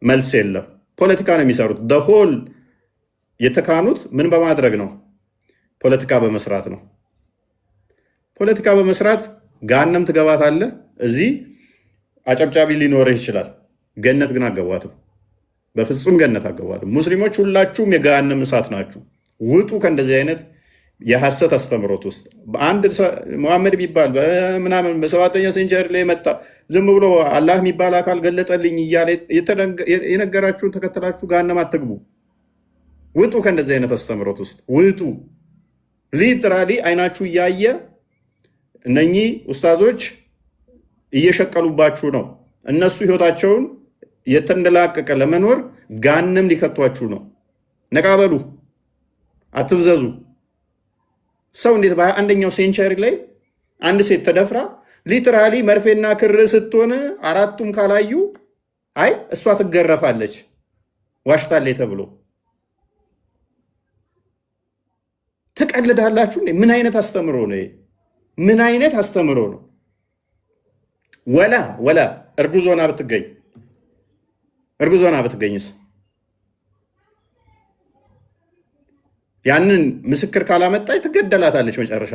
መልስ የለም። ፖለቲካ ነው የሚሰሩት። ደሆል የተካኑት ምን በማድረግ ነው? ፖለቲካ በመስራት ነው። ፖለቲካ በመስራት ገሃነም ትገባታለህ። እዚህ አጨብጫቢ ሊኖርህ ይችላል። ገነት ግን አገቧትም። በፍጹም ገነት አገቧትም። ሙስሊሞች ሁላችሁም የገሃነም እሳት ናችሁ። ውጡ ከእንደዚህ አይነት የሐሰት አስተምሮት ውስጥ። አንድ መሐመድ የሚባል ምናምን በሰባተኛው ሴንቸሪ ላይ መጣ ዝም ብሎ አላህ የሚባል አካል ገለጠልኝ እያለ የነገራችሁን ተከትላችሁ ገሃነም አትግቡ። ውጡ ከእንደዚህ አይነት አስተምሮት ውስጥ ውጡ። ሊትራሊ አይናችሁ እያየ እነኚህ ኡስታዞች እየሸቀሉባችሁ ነው። እነሱ ህይወታቸውን የተንደላቀቀ ለመኖር ገሃነም ሊከቷችሁ ነው። ነቃበሉ፣ አትብዘዙ። ሰው እንዴት በ21ኛው ሴንቸሪ ላይ አንድ ሴት ተደፍራ ሊትራሊ መርፌና ክር ስትሆን አራቱም ካላዩ አይ እሷ ትገረፋለች ዋሽታለች ተብሎ ትቀልዳላችሁ? ምን አይነት አስተምሮ ነው? ምን አይነት አስተምሮ ነው? ወላ እርጉዞና ብትገኝስ ያንን ምስክር ካላመጣች ትገደላታለች። መጨረሻ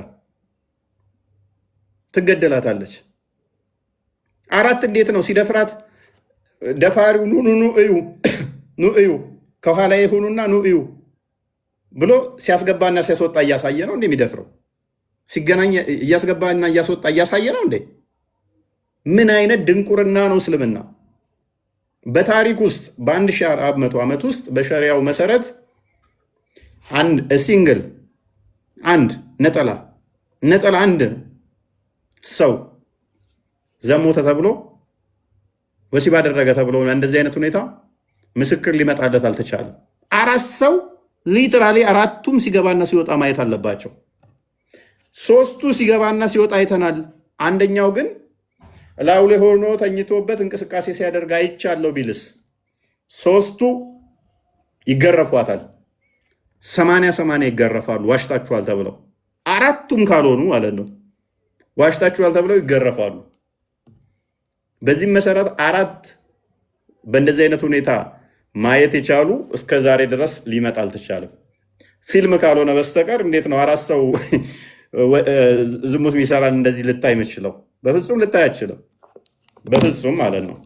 ትገደላታለች። አራት እንዴት ነው ሲደፍራት ደፋሪው ኑ እዩ ከኋላ የሆኑና ኑ እዩ ብሎ ሲያስገባና ሲያስወጣ እያሳየ ነው እንደሚደፍረው ሲገናኝ እያስገባና እያስወጣ እያሳየ ነው እንዴ? ምን አይነት ድንቁርና ነው እስልምና? በታሪክ ውስጥ በ1400 ዓመት ውስጥ በሸሪያው መሰረት ሲንግል አንድ ነጠላ አንድ ሰው ዘሞተ ተብሎ ወሲብ አደረገ ተብሎ እንደዚህ አይነት ሁኔታ ምስክር ሊመጣለት አልተቻለም። አራት ሰው ሊትራሊ አራቱም ሲገባና ሲወጣ ማየት አለባቸው። ሶስቱ ሲገባና ሲወጣ አይተናል። አንደኛው ግን እላዩ ላይ ሆኖ ተኝቶበት እንቅስቃሴ ሲያደርግ አይቻለው ቢልስ? ሶስቱ ይገረፏታል። 80 ይገረፋሉ። ዋሽታችኋል ተብለው አራቱም ካልሆኑ ማለት ነው ዋሽታችኋል ተብለው ይገረፋሉ። በዚህም መሰረት አራት በእንደዚህ አይነት ሁኔታ ማየት የቻሉ እስከ ዛሬ ድረስ ሊመጣ አልተቻለም። ፊልም ካልሆነ በስተቀር እንዴት ነው አራት ሰው ዝሙት የሚሰራን እንደዚህ ልታይ የምችለው? በፍጹም ልታይ አይችልም። በፍጹም ማለት ነው።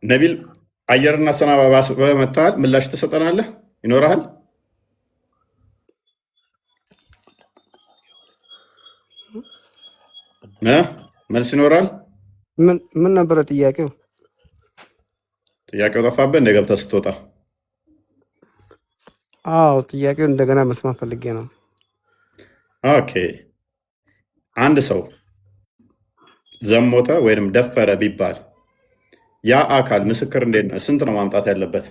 ነቢል አየርና ሰማይ በመታል ምላሽ ትሰጠናለህ? ይኖርሃል? መልስ ይኖራል? ምን ነበረ ጥያቄው? ጥያቄው ጠፋብህ እንደ ገብተህ ስትወጣ? አዎ ጥያቄው እንደገና መስማት ፈልጌ ነው። ኦኬ። አንድ ሰው ዘሞተ ወይም ደፈረ ቢባል ያ አካል ምስክር ስንት ነው ማምጣት ያለበት?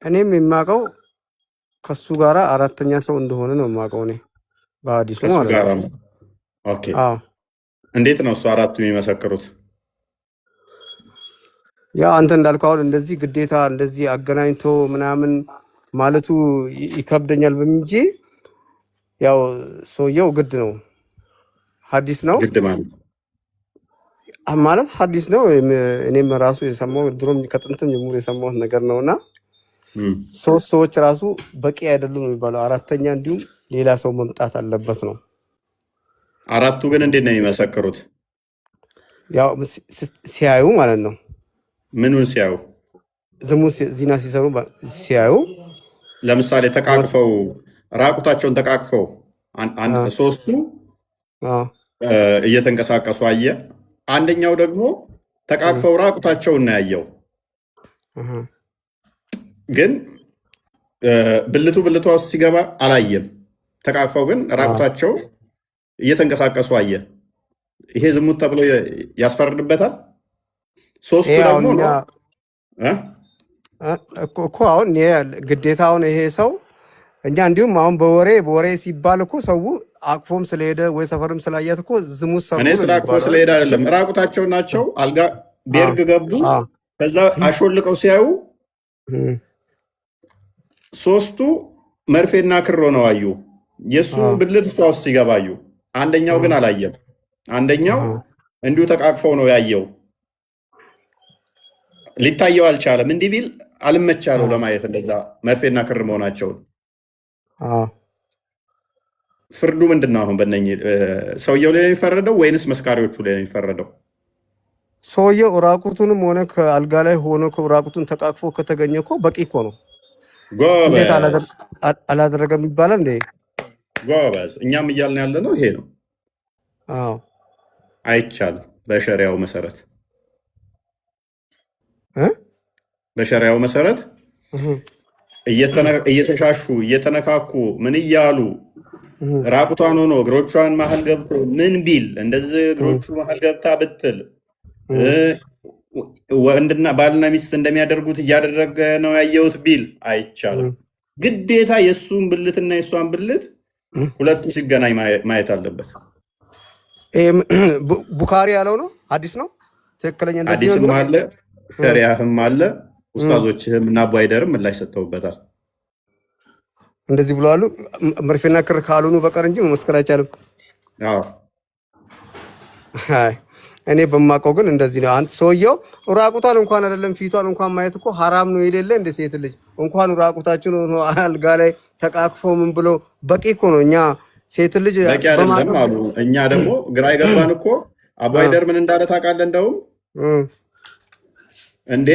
እኔም የማውቀው ከሱ ጋራ አራተኛ ሰው እንደሆነ ነው የማውቀው እኔ በሐዲሱ ማለት ነው። ኦኬ። እንዴት ነው እሱ አራቱ የሚመሰክሩት? ያ አንተ እንዳልከው አሁን እንደዚህ ግዴታ እንደዚህ አገናኝቶ ምናምን ማለቱ ይከብደኛል እንጂ ያው ሰውየው ግድ ነው፣ ሐዲስ ነው ግድ ማለት ሐዲስ ነው። እኔም ራሱ የሰማው ድሮም ከጥንትም ጀምሮ የሰማሁት ነገር ነውና ሶስት ሰዎች ራሱ በቂ አይደሉም የሚባለው፣ አራተኛ እንዲሁም ሌላ ሰው መምጣት አለበት ነው። አራቱ ግን እንዴት ነው የሚመሰክሩት? ያው ሲያዩ ማለት ነው። ምኑን ሲያዩ? ዝሙት ዚና ሲሰሩ ሲያዩ። ለምሳሌ ተቃቅፈው ራቁታቸውን ተቃቅፈው ሶስቱ እየተንቀሳቀሱ አየ። አንደኛው ደግሞ ተቃቅፈው ራቁታቸውን ነው ያየው። ግን ብልቱ ብልቷ ውስጥ ሲገባ አላየም። ተቃቅፈው ግን ራቁታቸው እየተንቀሳቀሱ አየ። ይሄ ዝሙት ተብሎ ያስፈርድበታል። ሶስቱ ደግሞ እኮ አሁን ግዴታውን ይሄ ሰው እኛ እንዲሁም አሁን በወሬ ሲባል እኮ ሰው አቅፎም ስለሄደ ወይ ሰፈርም ስላያት እኮ ዝሙት ሰሩ። እኔ ስለ አቅፎ ስለሄደ አይደለም፣ ራቁታቸው ናቸው። አልጋ ቤርግ ገቡ። ከዛ አሾልቀው ሲያዩ ሶስቱ መርፌና ክሮ ነው አዩ። የእሱ ብልት እሷ ውስጥ ሲገባዩ፣ አንደኛው ግን አላየም። አንደኛው እንዲሁ ተቃቅፈው ነው ያየው፣ ሊታየው አልቻለም። እንዲህ ቢል አልመቻለው ለማየት እንደዛ መርፌና ክር መሆናቸውን። ፍርዱ ምንድን ነው አሁን? በእነኝህ ሰውየው ላይ ነው የሚፈረደው ወይንስ መስካሪዎቹ ላይ ነው የሚፈረደው? ሰውየው ራቁቱንም ሆነ ከአልጋ ላይ ሆኖ ራቁቱን ተቃቅፎ ከተገኘ እኮ በቂ እኮ ነው። እንዴት አላደረገም ይባላል እንዴ? ጎበዝ። እኛም እያልን ያለ ነው ይሄ ነው። አይቻልም። በሸሪያው መሰረት በሸሪያው መሰረት እየተሻሹ እየተነካኩ ምን እያሉ ራቁቷን ሆኖ እግሮቿን መሀል ገብቶ ምን ቢል እንደዚህ እግሮቹ መሀል ገብታ ብትል ወንድና ባልና ሚስት እንደሚያደርጉት እያደረገ ነው ያየሁት ቢል አይቻልም። ግዴታ የእሱን ብልትና የእሷን ብልት ሁለቱ ሲገናኝ ማየት አለበት። ቡካሪ ያለው ነው። አዲስ ነው። ትክክለኛ አዲስም አለ ሸሪያህም አለ። ኡስታዞችህም እና አቡ ሃይደርም ምላሽ ሰጥተውበታል። እንደዚህ ብለዋሉ። መርፌና ክር ካልሆኑ በቀር እንጂ መመስከር አይቻልም። እኔ በማውቀው ግን እንደዚህ ነው። አንተ ሰውየው ራቁቷን እንኳን አይደለም ፊቷን እንኳን ማየት እኮ ሐራም ነው የሌለ እንደ ሴት ልጅ እንኳን ራቁታችን ሆኖ አልጋ ላይ ተቃቅፎ ምን ብሎ በቂ እኮ ነው። እኛ ሴት ልጅ በቂ አይደለም አሉ። እኛ ደግሞ ግራ የገባን እኮ አቡ ሃይደር ምን እንዳለ ታውቃለህ? እንደውም እንዴ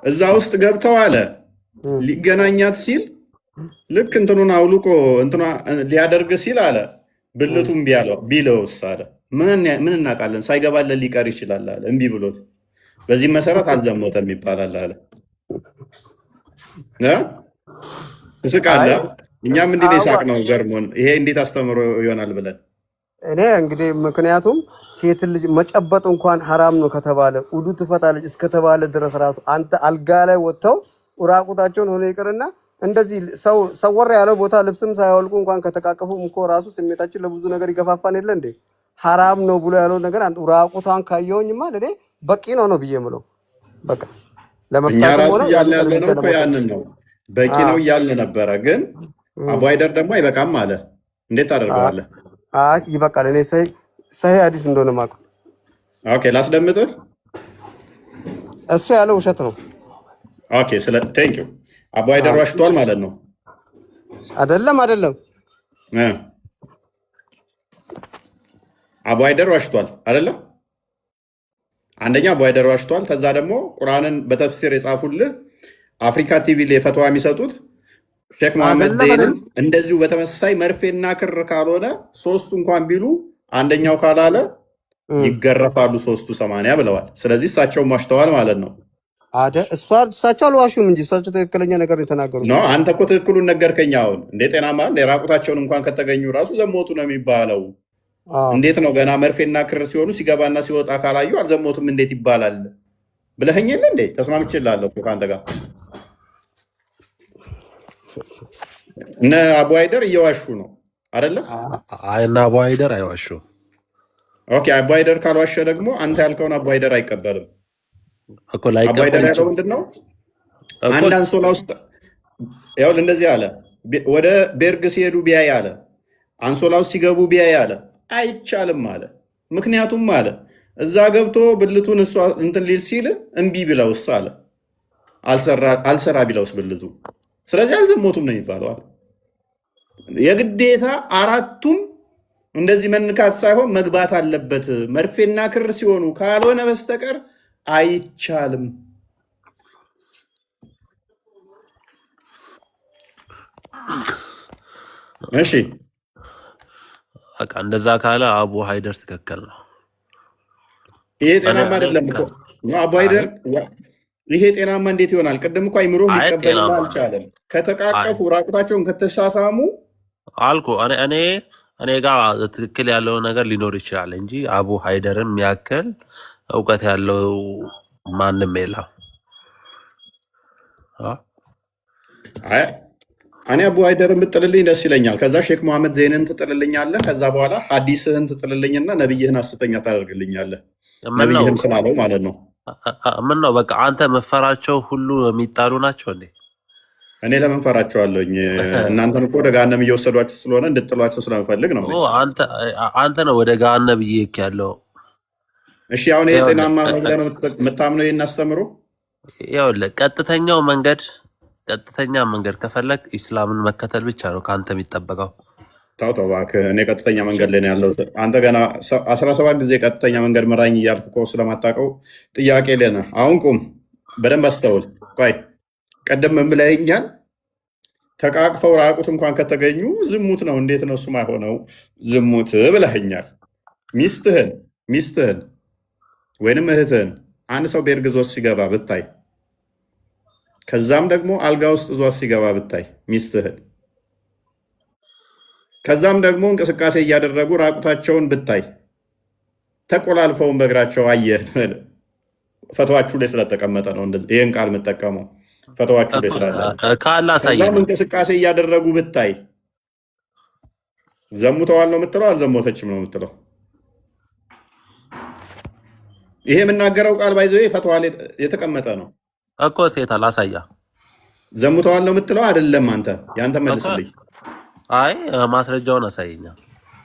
እዛ ውስጥ ገብተው አለ ሊገናኛት ሲል ልክ እንትኑን አውልቆ እንትኗ ሊያደርግ ሲል አለ ብልቱም ቢለውስ አለ ምን እናውቃለን? ሳይገባለን ሊቀር ይችላል አለ እምቢ ብሎት። በዚህ መሰረት አልዘሞተም ይባላል አለ። እስቃለሁ። እኛም እንዲህ ሳቅ ነው ገርሞን፣ ይሄ እንዴት አስተምሮ ይሆናል ብለን እኔ እንግዲህ ምክንያቱም ሴት ልጅ መጨበጥ እንኳን ሐራም ነው ከተባለ ውዱ ትፈታለች እስከተባለ ድረስ ራሱ አንተ አልጋ ላይ ወጥተው ራቁታቸውን ሆነ ይቅርና እንደዚህ ሰወር ያለው ቦታ ልብስም ሳያወልቁ እንኳን ከተቃቀፉም እኮ ራሱ ስሜታችን ለብዙ ነገር ይገፋፋን የለ እንዴ? ሐራም ነው ብሎ ያለው ነገር አንተ ራቁቷን ካየውኝማ ለኔ በቂ ነው ብዬ የምለው በቃ ለመፍታት ሆነ ያንን ነው ያንን ነው በቂ ነው እያልን ነበረ። ግን አቡ ሃይደር ደግሞ አይበቃም አለ። እንዴት ታደርገዋለህ? ይበቃል። እኔ ሰሂህ ሐዲስ እንደሆነ ማውቀው። ኦኬ ላስደምጥህ። እሱ ያለው ውሸት ነው። ኦኬ ቴንክ ዩ። አቡ ሃይደር ዋሽቷል ማለት ነው? አይደለም አቡ ሃይደር ዋሽቷል አይደለም? አንደኛ አቡ ሃይደር ዋሽቷል። ከዛ ደግሞ ቁርአንን በተፍሲር የጻፉልህ አፍሪካ ቲቪ ላይ ፈትዋ የሚሰጡት ሼክ መሐመድ ዘይንን እንደዚሁ በተመሳሳይ መርፌና ክር ካልሆነ ሶስቱ እንኳን ቢሉ አንደኛው ካላለ ይገረፋሉ 380 ብለዋል። ስለዚህ እሳቸውም ዋሽተዋል ማለት ነው። እሳቸው አልዋሹም እንጂ እሳቸው ትክክለኛ ነገር የተናገሩት ነው። አንተ እኮ ትክክሉን ነገርከኝ። አሁን እንዴ ጤናማ የራቁታቸውን እንኳን ከተገኙ ራሱ ዘሞቱ ነው የሚባለው። እንዴት ነው ገና መርፌና ክር ሲሆኑ ሲገባና ሲወጣ ካላዩ አልዘሞቱም እንዴት ይባላል ብለኸኝ የለ እንዴ? ተስማምቼልሃለሁ ከአንተ ጋር። እነ አቡ ሃይደር እየዋሹ ነው አይደለም? እነ አቡ ሃይደር አይዋሹም። ኦኬ አቡ ሃይደር ካልዋሸ ደግሞ አንተ ያልከውን አቡ ሃይደር አይቀበልም። አቡ ሃይደር ያለው ምንድን ነው? አንድ አንሶላ ውስጥ ያው እንደዚህ አለ። ወደ ቤርግ ሲሄዱ ቢያይ አለ፣ አንሶላ ውስጥ ሲገቡ ቢያይ አለ አይቻልም አለ። ምክንያቱም አለ እዛ ገብቶ ብልቱን እሷ እንትን ሊል ሲል እምቢ ብለውስ አለ አልሰራ ቢለውስ ብልቱ፣ ስለዚህ አልዘሞቱም ነው የሚባለው አለ። የግዴታ አራቱም እንደዚህ መንካት ሳይሆን መግባት አለበት። መርፌና ክር ሲሆኑ ካልሆነ በስተቀር አይቻልም። እሺ በቃ እንደዛ ካለ አቡ ሃይደር ትክክል ነው። ይሄ ጤናማ አይደለም እኮ አቡ ሃይደር። ይሄ ጤናማ እንዴት ይሆናል? ቅድም እኮ አይምሮ ሊቀበል አልቻለም። ከተቃቀፉ ራቁታቸውን ከተሳሳሙ አልኩ እኔ ጋር ትክክል ያለው ነገር ሊኖር ይችላል እንጂ አቡ ሃይደርም ያክል እውቀት ያለው ማንም የለም። እኔ አቡ ሃይደርን ብጥልልኝ ደስ ይለኛል። ከዛ ሼክ መሐመድ ዘይንን ትጥልልኛለህ። ከዛ በኋላ ሐዲስህን ትጥልልኝና ነብይህን ሐሰተኛ ታደርግልኛለህ። ነብይህም ስላለው ማለት ነው። ምን ነው በቃ አንተ መፈራቸው ሁሉ የሚጣሉ ናቸው እንዴ? እኔ ለምን ፈራቸዋለሁኝ? እናንተን እኮ ወደ ገሃነም እየወሰዷቸው ስለሆነ እንድጥሏቸው ስለምፈልግ ነው። አንተ ነው ወደ ገሃነም እየሄድክ ያለው። እሺ አሁን ይሄ ጤናማ ነው ብለህ ነው የምታምነው? ይሄን አስተምሮ ይኸውልህ፣ ቀጥተኛ መንገድ ከፈለግ ኢስላምን መከተል ብቻ ነው ከአንተ የሚጠበቀው። ተው እባክህ፣ እኔ ቀጥተኛ መንገድ ላይ ነው ያለው። አንተ ገና 17 ጊዜ ቀጥተኛ መንገድ ምራኝ እያልክ እኮ ስለማታውቀው ጥያቄ ሌነ። አሁን ቁም፣ በደንብ አስተውል። ቆይ ቀደም ምን ብለኸኛል? ተቃቅፈው ራቁት እንኳን ከተገኙ ዝሙት ነው። እንዴት ነው እሱ ማይሆነው? ዝሙት ብለኸኛል። ሚስትህን ወይንም እህትህን አንድ ሰው ቤርግዞት ሲገባ ብታይ፣ ከዛም ደግሞ አልጋ ውስጥ ዟት ሲገባ ብታይ ሚስትህን፣ ከዛም ደግሞ እንቅስቃሴ እያደረጉ ራቁታቸውን ብታይ፣ ተቆላልፈውን በእግራቸው አየህ። ፈተዋችሁ ላይ ስለተቀመጠ ነው ይህን ቃል የምጠቀመው። ፈተዋችሁ ላይ ስላለ ከዛም እንቅስቃሴ እያደረጉ ብታይ ዘሙተዋል ነው የምትለው? አልዘሞተችም ነው የምትለው? ይሄ የምናገረው ቃል ባይዘ ፈተዋ ላይ የተቀመጠ ነው እኮ። ሴታ ላሳያ። ዘሙተዋል ነው የምትለው? አይደለም። አንተ ያንተ መልስልኝ። አይ ማስረጃውን አሳየኛ።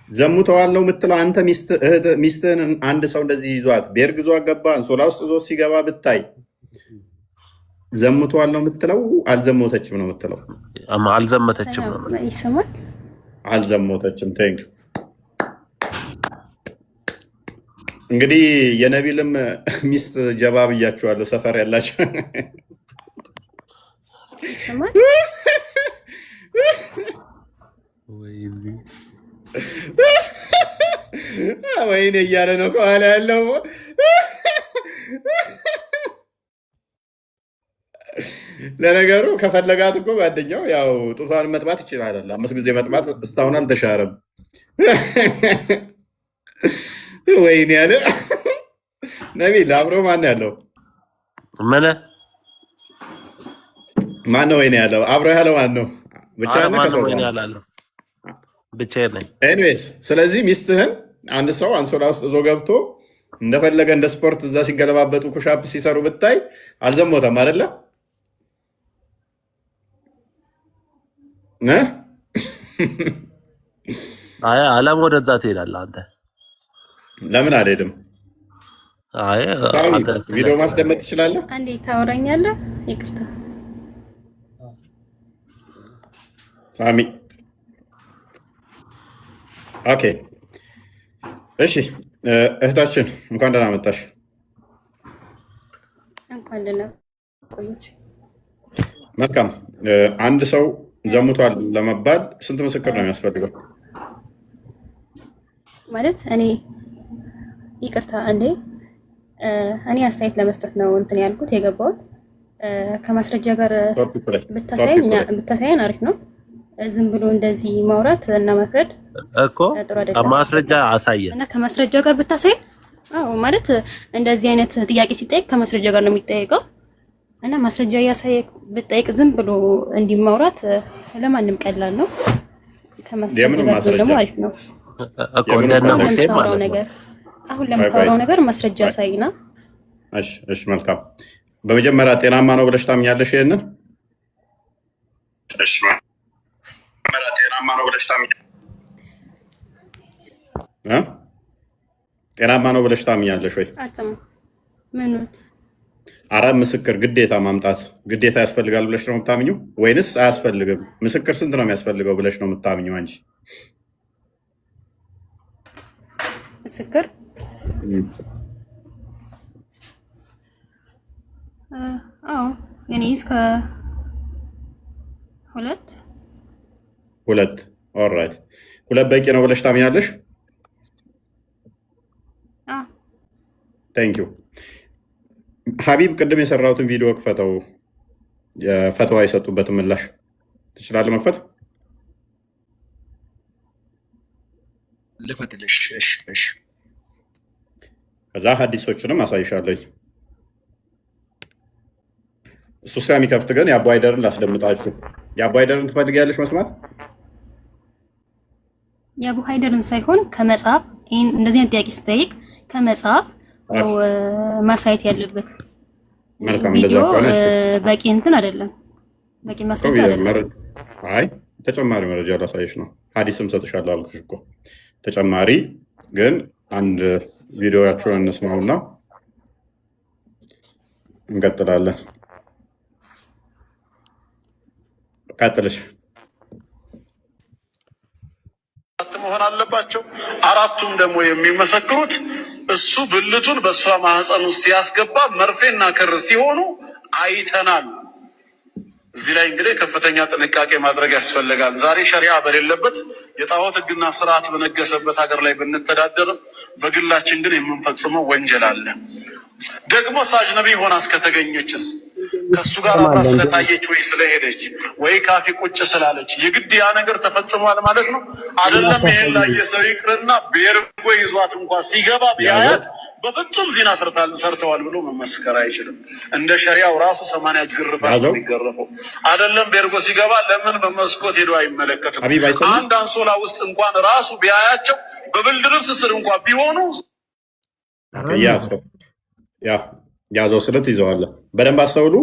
ዘሙተዋል ነው የምትለው አንተ? ሚስትህን አንድ ሰው እንደዚህ ይዟት ቤርግዟ ገባ አንሶላ ውስጥ ዞ ሲገባ ብታይ ዘሙተዋል ነው የምትለው? አልዘሞተችም ነው የምትለው? አልዘመተችም ነው ይሰማል። አልዘሞተችም። ቴንክ እንግዲህ የነቢልም ሚስት ጀባ ብያችኋለሁ። ሰፈር ያላቸው ይሰማል። ወይኔ እያለ ነው ከኋላ ያለው። ለነገሩ ከፈለጋት እኮ ጓደኛው ያው ጡቷን መጥባት ይችላል። 5 ጊዜ መጥባት እስካሁን አልተሻረም። ወይኔ ያለ ነቢል አብሮ ማን ያለው? ምን ማን ነው ወይኔ ያለው? አብሮ ያለው ማን ነው? ብቻ ነኝ። ኤኒዌይስ ስለዚህ ሚስትህን አንድ ሰው አንሶላ ውስጥ እዞ ገብቶ እንደፈለገ እንደ ስፖርት እዛ ሲገለባበጡ ኩሻፕ ሲሰሩ ብታይ አልዘሞተም አይደለ? አይ አለም ወደዛ ትሄዳለህ አንተ። ለምን አልሄድም? አይ ቪዲዮ ማስደመጥ ትችላለህ? አንዴ ታወራኛለህ? ይቅርታ ሳሚ። ኦኬ እሺ፣ እህታችን እንኳን ደህና መጣሽ። እንኳን ደህና ቆየች። መልካም። አንድ ሰው ዘሙቷል ለመባል ስንት ምስክር ነው የሚያስፈልገው? ማለት እኔ ይቅርታ እንዴ እኔ አስተያየት ለመስጠት ነው እንትን ያልኩት የገባሁት። ከማስረጃ ጋር ብታሳየን አሪፍ ነው። ዝም ብሎ እንደዚህ ማውራት እና መፍረድ እኮ ማስረጃ አሳየን እና ከማስረጃ ጋር ብታሳየን። አዎ ማለት እንደዚህ አይነት ጥያቄ ሲጠይቅ ከማስረጃ ጋር ነው የሚጠየቀው እና ማስረጃ እያሳየ ብጠይቅ ዝም ብሎ እንዲህ ማውራት ለማንም ቀላል ነው። ከማስረጃ ጋር ደግሞ አሪፍ ነው እኮ እንደና ሙሴም ማለት ነው። አሁን ለምታወራው ነገር ማስረጃ አሳይና። እሺ መልካም። በመጀመሪያ ጤናማ ነው ብለሽ ታምኛለሽ? ይሄንን እሺ ጤናማ ነው ብለሽ ታምኛለሽ? ጤናማ ነው ብለሽ ታምኛለሽ ወይ? ምን አራት ምስክር ግዴታ ማምጣት ግዴታ ያስፈልጋል ብለሽ ነው የምታምኙ ወይንስ አያስፈልግም? ምስክር ስንት ነው የሚያስፈልገው ብለሽ ነው የምታምኙ አንቺ? ምስክር አዎ እኔ እስከ ሁለት ኦልራይት። ሁለት በቂ ነው ብለሽ ታምኛለሽ? ቴንክ ዩ ሀቢብ። ቅድም የሰራሁትን ቪዲዮ ክፈተው። ፈተዋ የሰጡበትን ምላሽ ትችላለህ መክፈት? ልፈትልሽ። እሺ ከዛ ሀዲሶችንም አሳይሻለኝ። እሱ ስለሚከፍት ግን የአቡ ሃይደርን ላስደምጣችሁ። የአቡ ሃይደርን ትፈልጊያለሽ መስማት? የአቡ ሃይደርን ሳይሆን ከመጽሐፍ እንደዚህ አይነት ጥያቄ ስጠይቅ ከመጽሐፍ ማሳየት ያለብህ። መልካም። እንደዛ ከሆነ በቂ እንትን አይደለም። በቂ ማስረጃ አይደለም። አይ ተጨማሪ መረጃ ላሳይሽ ነው። ሀዲስም ሰጥሻለሁ አልኩሽ እኮ። ተጨማሪ ግን አንድ ቪዲዮያቸውን እንስማውና እንቀጥላለን። ቀጥልሽ። መሆን አለባቸው። አራቱም ደግሞ የሚመሰክሩት እሱ ብልቱን በእሷ ማህፀን ውስጥ ሲያስገባ መርፌና ክር ሲሆኑ አይተናል። እዚህ ላይ እንግዲህ ከፍተኛ ጥንቃቄ ማድረግ ያስፈልጋል። ዛሬ ሸሪዓ በሌለበት የጣዖት ሕግና ስርዓት በነገሰበት ሀገር ላይ ብንተዳደርም በግላችን ግን የምንፈጽመው ወንጀል አለ። ደግሞ አጅነቢ ሆና እስከተገኘችስ ከሱ ጋር አብራ ስለታየች ወይ ስለሄደች ወይ ካፊ ቁጭ ስላለች የግድ ያ ነገር ተፈጽሟል ማለት ነው አይደለም። ይሄን ላይ የሰው ይቅርና ቤርጎ ይዟት እንኳን ሲገባ ቢያያት በፍጹም ዚና ሰርተዋል ብሎ መመስከር አይችልም። እንደ ሸሪዓው ራሱ 80 ግርፋት የሚገረፈው አይደለም። ቤርጎ ሲገባ ለምን በመስኮት ሄዶ አይመለከትም? አንድ አንሶላ ውስጥ እንኳን ራሱ ቢያያቸው በብልድ ልብስ ስር እንኳን ቢሆኑ ያዘው ስለት ይዘዋለ። በደንብ አስተውሉ።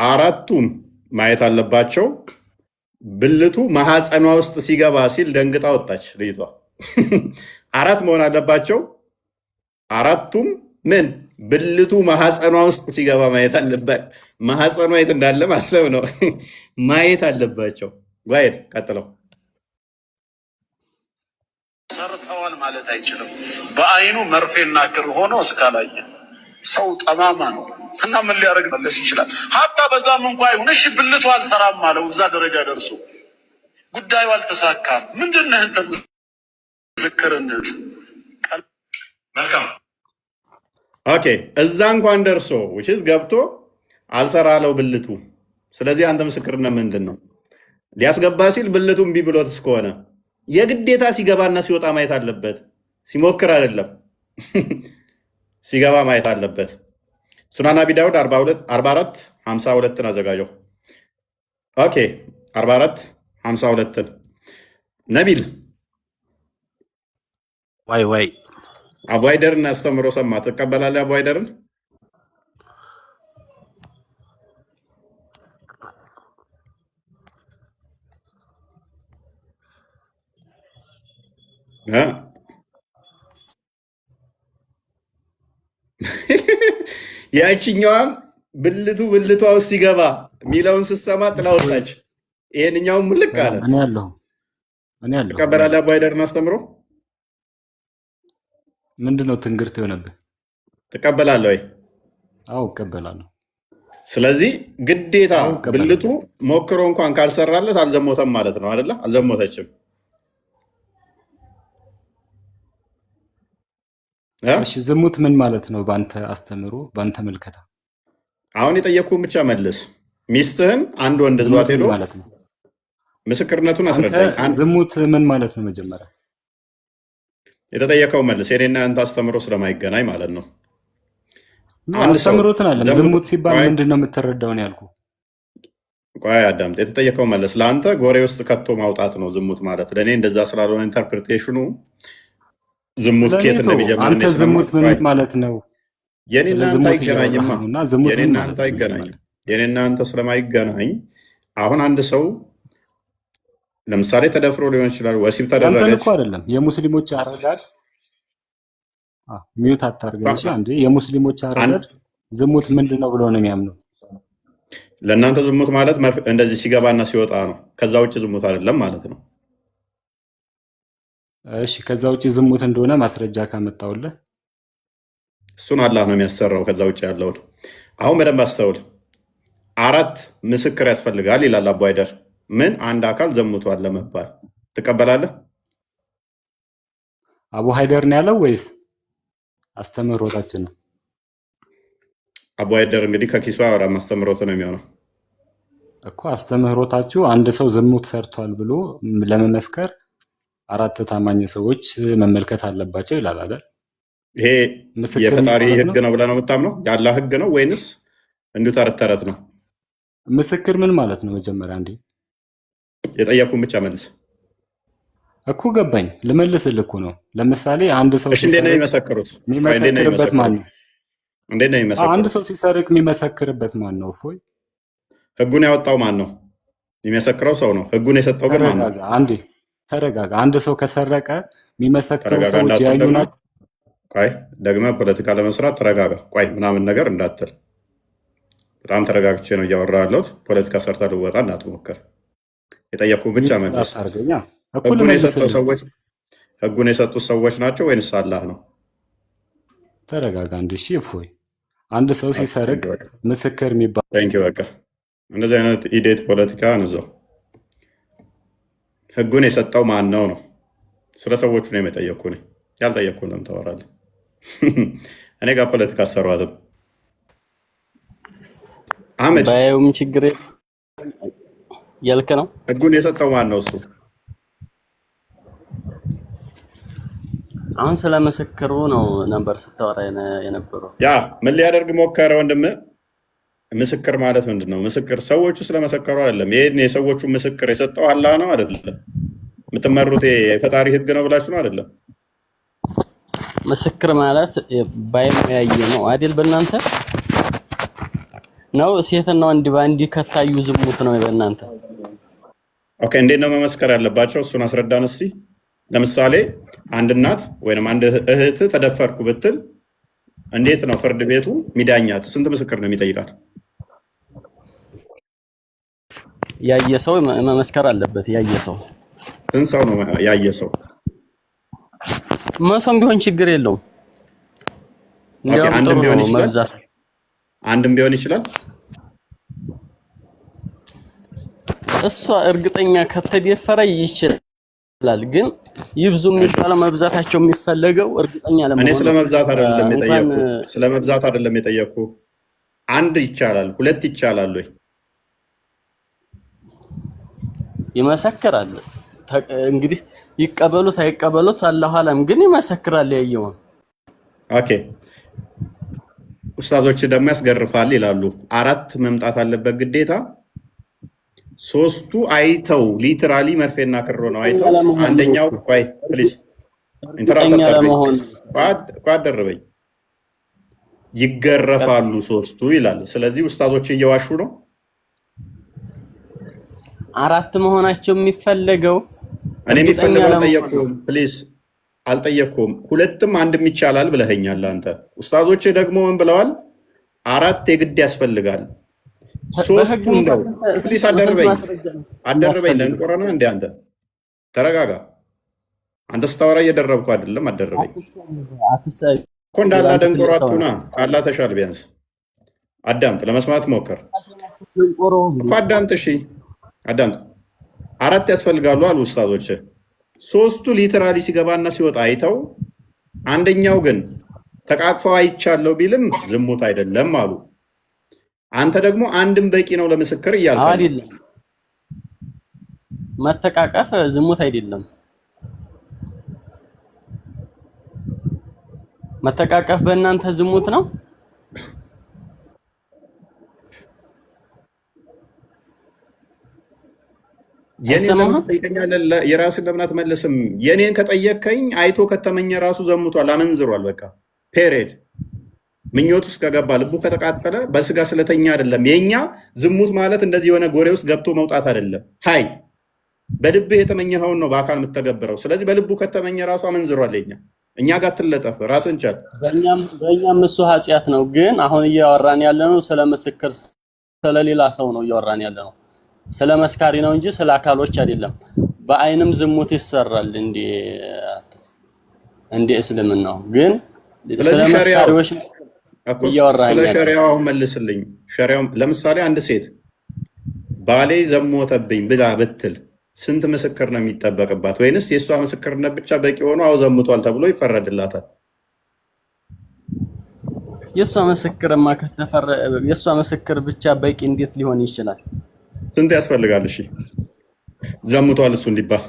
አራቱም ማየት አለባቸው። ብልቱ ማህፀኗ ውስጥ ሲገባ ሲል ደንግጣ ወጣች ልጅቷ። አራት መሆን አለባቸው። አራቱም ምን ብልቱ ማህፀኗ ውስጥ ሲገባ ማየት አለባቸው። ማህፀኗ የት እንዳለ ማሰብ ነው። ማየት አለባቸው። ዋይድ ቀጥለው ሰርተዋል ማለት አይችልም። በአይኑ መርፌና ክር ሆኖ እስካላየ ሰው ጠማማ ነው እና ምን ሊያደርግ መለስ ይችላል? ሀታ በዛም እንኳን ይሁን እሺ ብልቱ አልሰራም አለው። እዛ ደረጃ ደርሶ ጉዳዩ አልተሳካም። ምንድነው እንተ ምስክርነት? መልካም ኦኬ። እዛ እንኳን ደርሶ which is ገብቶ አልሰራለው ብልቱ። ስለዚህ አንተ ምስክርነት ምንድን ነው? ሊያስገባ ሲል ብልቱ እምቢ ብሎት እስከሆነ የግዴታ ሲገባና ሲወጣ ማየት አለበት። ሲሞክር አይደለም ሲገባ ማየት አለበት። ሱናን አቢ ዳውድ 44:52 አዘጋጀው። ኦኬ 44:52 ነቢል ወይ አቡሃይደርን አስተምሮ ሰማ። ትቀበላለህ አቡሃይደርን? ያቺኛዋም ብልቷ ውስጥ ሲገባ ሚለውን ስትሰማ ጥላ ወጣች። ይሄንኛውም ሙልክ አለ። እኔ ያለሁ ትቀበላለህ አቡሃይደርን አስተምሮ? ምንድነው ትንግርት የሆነብህ? ትቀበላለህ ወይ? አዎ እቀበላለሁ። ስለዚህ ግዴታ ብልቱ ሞክሮ እንኳን ካልሰራለት አልዘሞተም ማለት ነው አይደለ? አልዘሞተችም። እሺ ዝሙት ምን ማለት ነው በአንተ አስተምሮ፣ በአንተ መልከታ? አሁን የጠየቅኩህን ብቻ መልስ። ሚስትህን አንድ ወንድ ዝዋት ሄዶ ማለት ነው ምስክርነቱን አስረዳኝ። ዝሙት ምን ማለት ነው? መጀመሪያ የተጠየቀው መልስ። የኔና አንተ አስተምሮ ስለማይገናኝ ማለት ነው። አስተምሮትን አለ። ዝሙት ሲባል ምንድን ነው የምትረዳውን ያልኩ። ቆይ አዳምጥ። የተጠየቀው መልስ ለአንተ ጎሬ ውስጥ ከቶ ማውጣት ነው ዝሙት ማለት። ለእኔ እንደዛ ስላልሆነ ኢንተርፕሪቴሽኑ ዝሙት ኬት እንደሚጀምር አንተ ዝሙት ምን ማለት ነው? የኔና አንተ አይገናኝማ። የኔና አንተ አይገናኝም። የኔና አንተ ስለማይገናኝ አሁን አንድ ሰው ለምሳሌ ተደፍሮ ሊሆን ይችላል፣ ወሲብ ተደረገች። አንተ እኮ አይደለም የሙስሊሞች አረዳድ ሚዩት አታርገሽ አንዴ። የሙስሊሞች አረዳድ ዝሙት ምንድነው ብለው ነው የሚያምኑት? ለእናንተ ዝሙት ማለት እንደዚህ ሲገባና ሲወጣ ነው። ከዛ ውጭ ዝሙት አይደለም ማለት ነው። እሺ ከዛ ውጭ ዝሙት እንደሆነ ማስረጃ ካመጣውልህ እሱን አላህ ነው የሚያሰራው። ከዛ ውጭ ያለውን አሁን በደንብ አስተውል። 4 ምስክር ያስፈልጋል ይላል አቡሃይደር። ምን አንድ አካል ዘሙቷል ለመባል ትቀበላለህ? አቡሃይደር ነው ያለው ወይስ አስተምህሮታችን ነው? አቡሃይደር እንግዲህ ከኪሱ አወራም፣ አስተምህሮት ነው የሚሆነው እኮ። አስተምህሮታችሁ አንድ ሰው ዝሙት ሰርቷል ብሎ ለመመስከር 4 ታማኝ ሰዎች መመልከት አለባቸው ይላል አይደል? ይሄ የፈጣሪ ህግ ነው ብለህ ነው የምታምነው? የአላህ ህግ ነው ወይንስ እንዲሁ ተረት ተረት ነው? ምስክር ምን ማለት ነው? መጀመሪያ እንዴ የጠየኩህን ብቻ መልስ እኮ። ገባኝ፣ ልመልስልህ እኮ ነው። ለምሳሌ አንድ ሰው እንዴት ነው የሚመሰክሩት? የሚመሰክርበት ማን ነው? እንዴት ነው የሚመሰክሩት? አንድ ሰው ሲሰርቅ የሚመሰክርበት ማን ነው? እፎይ ህጉን ያወጣው ማን ነው? የሚመሰክረው ሰው ነው። ህጉን የሰጠው ግን ማን ነው? ተረጋጋ። አንድ ሰው ከሰረቀ የሚመሰክረው ሰዎች ያዩ ናቸው። ቆይ ደግመህ ፖለቲካ ለመስራት ተረጋጋ። ቆይ ምናምን ነገር እንዳትል። በጣም ተረጋግቼ ነው እያወራ ያለሁት። ፖለቲካ ሰርታ ልወጣ እንዳትሞክር። የጠየኩ ብቻ መልስ። ህጉን የሰጡት ሰዎች ናቸው ወይንስ አላህ ነው? ተረጋጋ። እፎይ። አንድ ሰው ሲሰርቅ ምስክር የሚባል በቃ እንደዚህ አይነት ኢዴት ፖለቲካ እንዘው። ህጉን የሰጠው ማን ነው ነው? ስለ ሰዎቹ ነው የጠየኩ። ያልጠየኩ ለምን ታወራለህ? እኔ ጋር ፖለቲካ አሰሯትም። አህመድ ባየውም ችግር ያልከ ነው። ህጉን የሰጠው ማን ነው? እሱ አሁን ስለ ምስክሩ ነው ነበር ስታወራ የነበረው። ያ ምን ሊያደርግ ሞከረ ወንድም? ምስክር ማለት ምንድን ነው? ምስክር ሰዎቹ ስለመሰከሩ አይደለም። ይሄን የሰዎቹ ምስክር የሰጠው አላህ ነው አይደለም? የምትመሩት የፈጣሪ ህግ ነው ብላችሁ ነው አይደለም? ምስክር ማለት ባይም ያየ ነው አይደል? በእናንተ ነው ሴትና ወንድ ባንዲ ከታዩ ዝሙት ነው በእናንተ። ኦኬ፣ እንዴት ነው መመስከር ያለባቸው? እሱን አስረዳን እስኪ። ለምሳሌ አንድ እናት ወይንም አንድ እህት ተደፈርኩ ብትል እንዴት ነው ፍርድ ቤቱ ሚዳኛት? ስንት ምስክር ነው የሚጠይቃት? ያየ ሰው መመስከር አለበት። ያየ ሰው ስንት ሰው ነው ያየ ሰው? መቶም ቢሆን ችግር የለውም። አንድም ቢሆን ይችላል። አንድም ቢሆን ይችላል። እሷ እርግጠኛ ከተደፈረ ይችላል። ግን ይብዙ የሚባለው መብዛታቸው የሚፈለገው እርግጠኛ ለመሆን። እኔ ስለ መብዛት አይደለም የጠየኩ። አንድ ይቻላል፣ ሁለት ይቻላል ወይ? ይመሰክራል። እንግዲህ ይቀበሉት አይቀበሉት አላሁ አለም፣ ግን ይመሰክራል ያየውን። ኦኬ፣ ኡስታዞች ደግሞ ያስገርፋል ይላሉ። 4 መምጣት አለበት ግዴታ። 3ቱ አይተው ሊትራሊ መርፌና ክሮ ነው አይተው። አንደኛው ቆይ ፕሊዝ አደረበኝ ይገረፋሉ 3ቱ ይላል። ስለዚህ ኡስታዞች እየዋሹ ነው። 4 መሆናቸው የሚፈለገው እኔ የሚፈልገው አልጠየኩም። ፕሊዝ አልጠየኩም። 2ም 1ም ይቻላል ብለኸኛል አንተ። ኡስታዞች ደግሞ ምን ብለዋል? 4 የግድ ያስፈልጋል። 3ቱ እንደው ፕሊዝ አደረበኝ ለንቆረ ነው እንደ አንተ ተረጋጋ። አንተ ስታወራ እየደረብኩ አይደለም። አደረበኝ እኮ እንዳላ ደንቆሮ አቱና ካላ ተሻል ቢያንስ አዳምጥ፣ ለመስማት ሞከር እኮ አዳምጥ። እሺ አዳምጥ። 4 ያስፈልጋሉ አሉ ኡስታዞች። 3ቱ ሊትራሊ ሲገባና ሲወጣ አይተው፣ አንደኛው ግን ተቃቅፈው አይቻለው ቢልም ዝሙት አይደለም አሉ። አንተ ደግሞ አንድም በቂ ነው ለምስክር እያልከ አይደለም። መተቃቀፍ ዝሙት አይደለም። መተቃቀፍ በእናንተ ዝሙት ነው። የራስን ለምን አትመልስም? የኔን ከጠየከኝ አይቶ ከተመኘ ራሱ ዘሙቷል፣ አመንዝሯል። በቃ ፔሬድ። ምኞት ውስጥ ከገባ ልቡ ከተቃጠለ በስጋ ስለተኛ አይደለም። የኛ ዝሙት ማለት እንደዚህ የሆነ ጎሬ ውስጥ ገብቶ መውጣት አይደለም። ሀይ በልብህ የተመኘኸውን ነው በአካል የምትተገብረው። ስለዚህ በልቡ ከተመኘ ራሱ አመንዝሯል። እኛ ጋር ትለጠፍ፣ ራስን ቻል። በእኛም እሱ ኃጢአት ነው። ግን አሁን እያወራን ያለ ነው ስለ ምስክር፣ ስለሌላ ሰው ነው እያወራን ያለ ነው። ስለ መስካሪ ነው እንጂ ስለ አካሎች አይደለም። በአይንም ዝሙት ይሰራል እንደ እስልምናው። ግን ስለ መስካሪዎች እያወራን ስለ ሸሪዓው መልስልኝ። ሸሪዓው ለምሳሌ አንድ ሴት ባሌ ዘሞተብኝ ብላ ብትል ስንት ምስክር ነው የሚጠበቅባት? ወይንስ የእሷ ምስክርነት ብቻ በቂ ሆኖ አው ዘሙቷል ተብሎ ይፈረድላታል? የእሷ ምስክር ብቻ በቂ እንዴት ሊሆን ይችላል? ስንት ያስፈልጋል? እሺ ዘሙቷል እሱ እንዲባል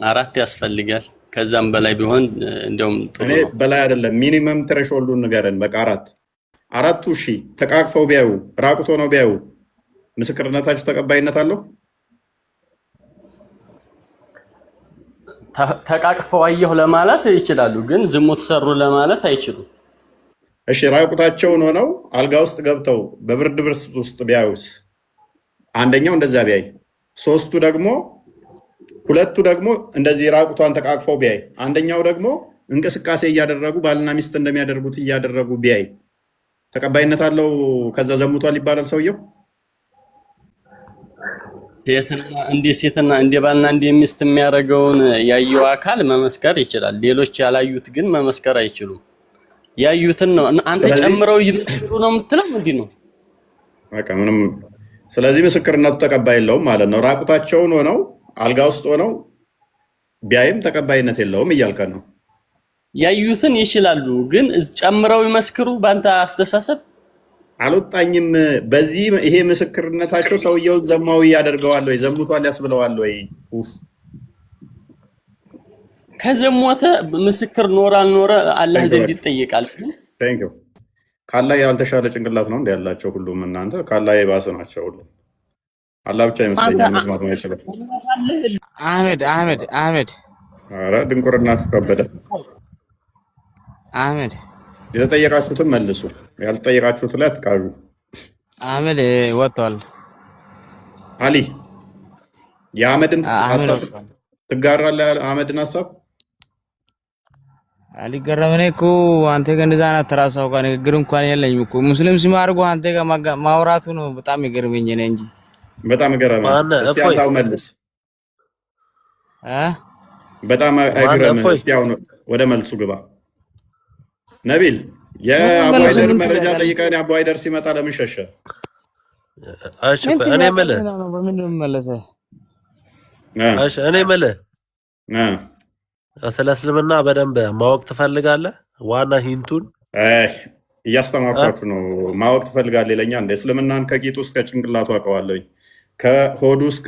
4 ያስፈልጋል። ከዛም በላይ ቢሆን እንደውም ጥሩ ነው። በላይ አይደለም፣ ሚኒመም ትሬሾልዱን ንገረን። በቃ 4ቱ እሺ ተቃቅፈው ቢያዩ ራቁቶ ነው ቢያዩ ምስክርነታቸው ተቀባይነት አለው? ተቃቅፈው አየሁ ለማለት ይችላሉ፣ ግን ዝሙት ሰሩ ለማለት አይችሉም። እሺ ራቁታቸውን ሆነው አልጋ ውስጥ ገብተው በብርድ ልብስ ውስጥ ቢያዩስ? አንደኛው እንደዛ ቢያይ፣ ሁለቱ ደግሞ እንደዚህ ራቁቷን ተቃቅፈው ቢያይ፣ አንደኛው ደግሞ እንቅስቃሴ እያደረጉ ባልና ሚስት እንደሚያደርጉት እያደረጉ ቢያይ ተቀባይነት አለው? ከዛ ዘሙቷል ይባላል ሰውየው? ሴትና እንደ ባልና እንደ ሚስት የሚያደርገውን ያየው አካል መመስከር ይችላል። ሌሎች ያላዩት ግን መመስከር አይችሉም። ያዩትን ነው። አንተ ጨምረው ይመስሉ ነው የምትለው ምንድን ነው? በቃ ምንም። ስለዚህ ምስክርነቱ ተቀባይ የለውም ማለት ነው። ራቁታቸውን ሆነው አልጋ ውስጥ ሆነው ቢያይም ተቀባይነት የለውም እያልከን ነው። ያዩትን ይችላሉ፣ ግን ጨምረው ይመስክሩ በአንተ አስተሳሰብ አልወጣኝም። በዚህ ይሄ ምስክርነታቸው ሰውየውን ዘማዊ ያደርገዋል ወይ ዘሙቷል ያስብለዋል ወይ? ከዘሞተ ምስክር ኖረ አልኖረ አላህ ዘንድ ይጠየቃል። ካላ ያልተሻለ ጭንቅላት ነው እንደ ያላቸው ሁሉም። እናንተ ካላ የባሰ ናቸው ሁሉም። አላህ ብቻ ይመስለኛል መስማት ነው ይችላል። አህመድ ኧረ ድንቁርናችሁ ከበደ። አህመድ የተጠየቃችሁትን መልሱ፣ ያልተጠየቃችሁት ላይ አትቃዡ። አህመድ ወጥቷል። አሊ የአህመድን ሀሳብ ትጋራለህ? አህመድን ሀሳብ አልገረመኝ እኮ አንተ ጋር እንደዛ አይነት ተራሳው ጋር ንግግር እንኳን የለኝም እኮ ሙስሊም ሲማርጉ አንተ ጋር ማውራቱ ነው በጣም ይገርመኝ ነው እንጂ በጣም ገረመ። እስቲ አንተው መልስ። በጣም አይገርምም? እስቲ አሁን ወደ መልሱ ግባ። ነቢል የአቡ ሃይደር መረጃ ጠይቀን የአቡ ሃይደር ሲመጣ ለምን ሸሸ? እሺ እኔ የምልህ ስለ እስልምና በደንብ ማወቅ ትፈልጋለህ? ዋና ሂንቱን እያስተማርኳችሁ ነው። ማወቅ ትፈልጋለህ ይለኛ እንደ እስልምናን ከቂጡ እስከ ጭንቅላቱ አውቀዋለሁኝ፣ ከሆዱ እስከ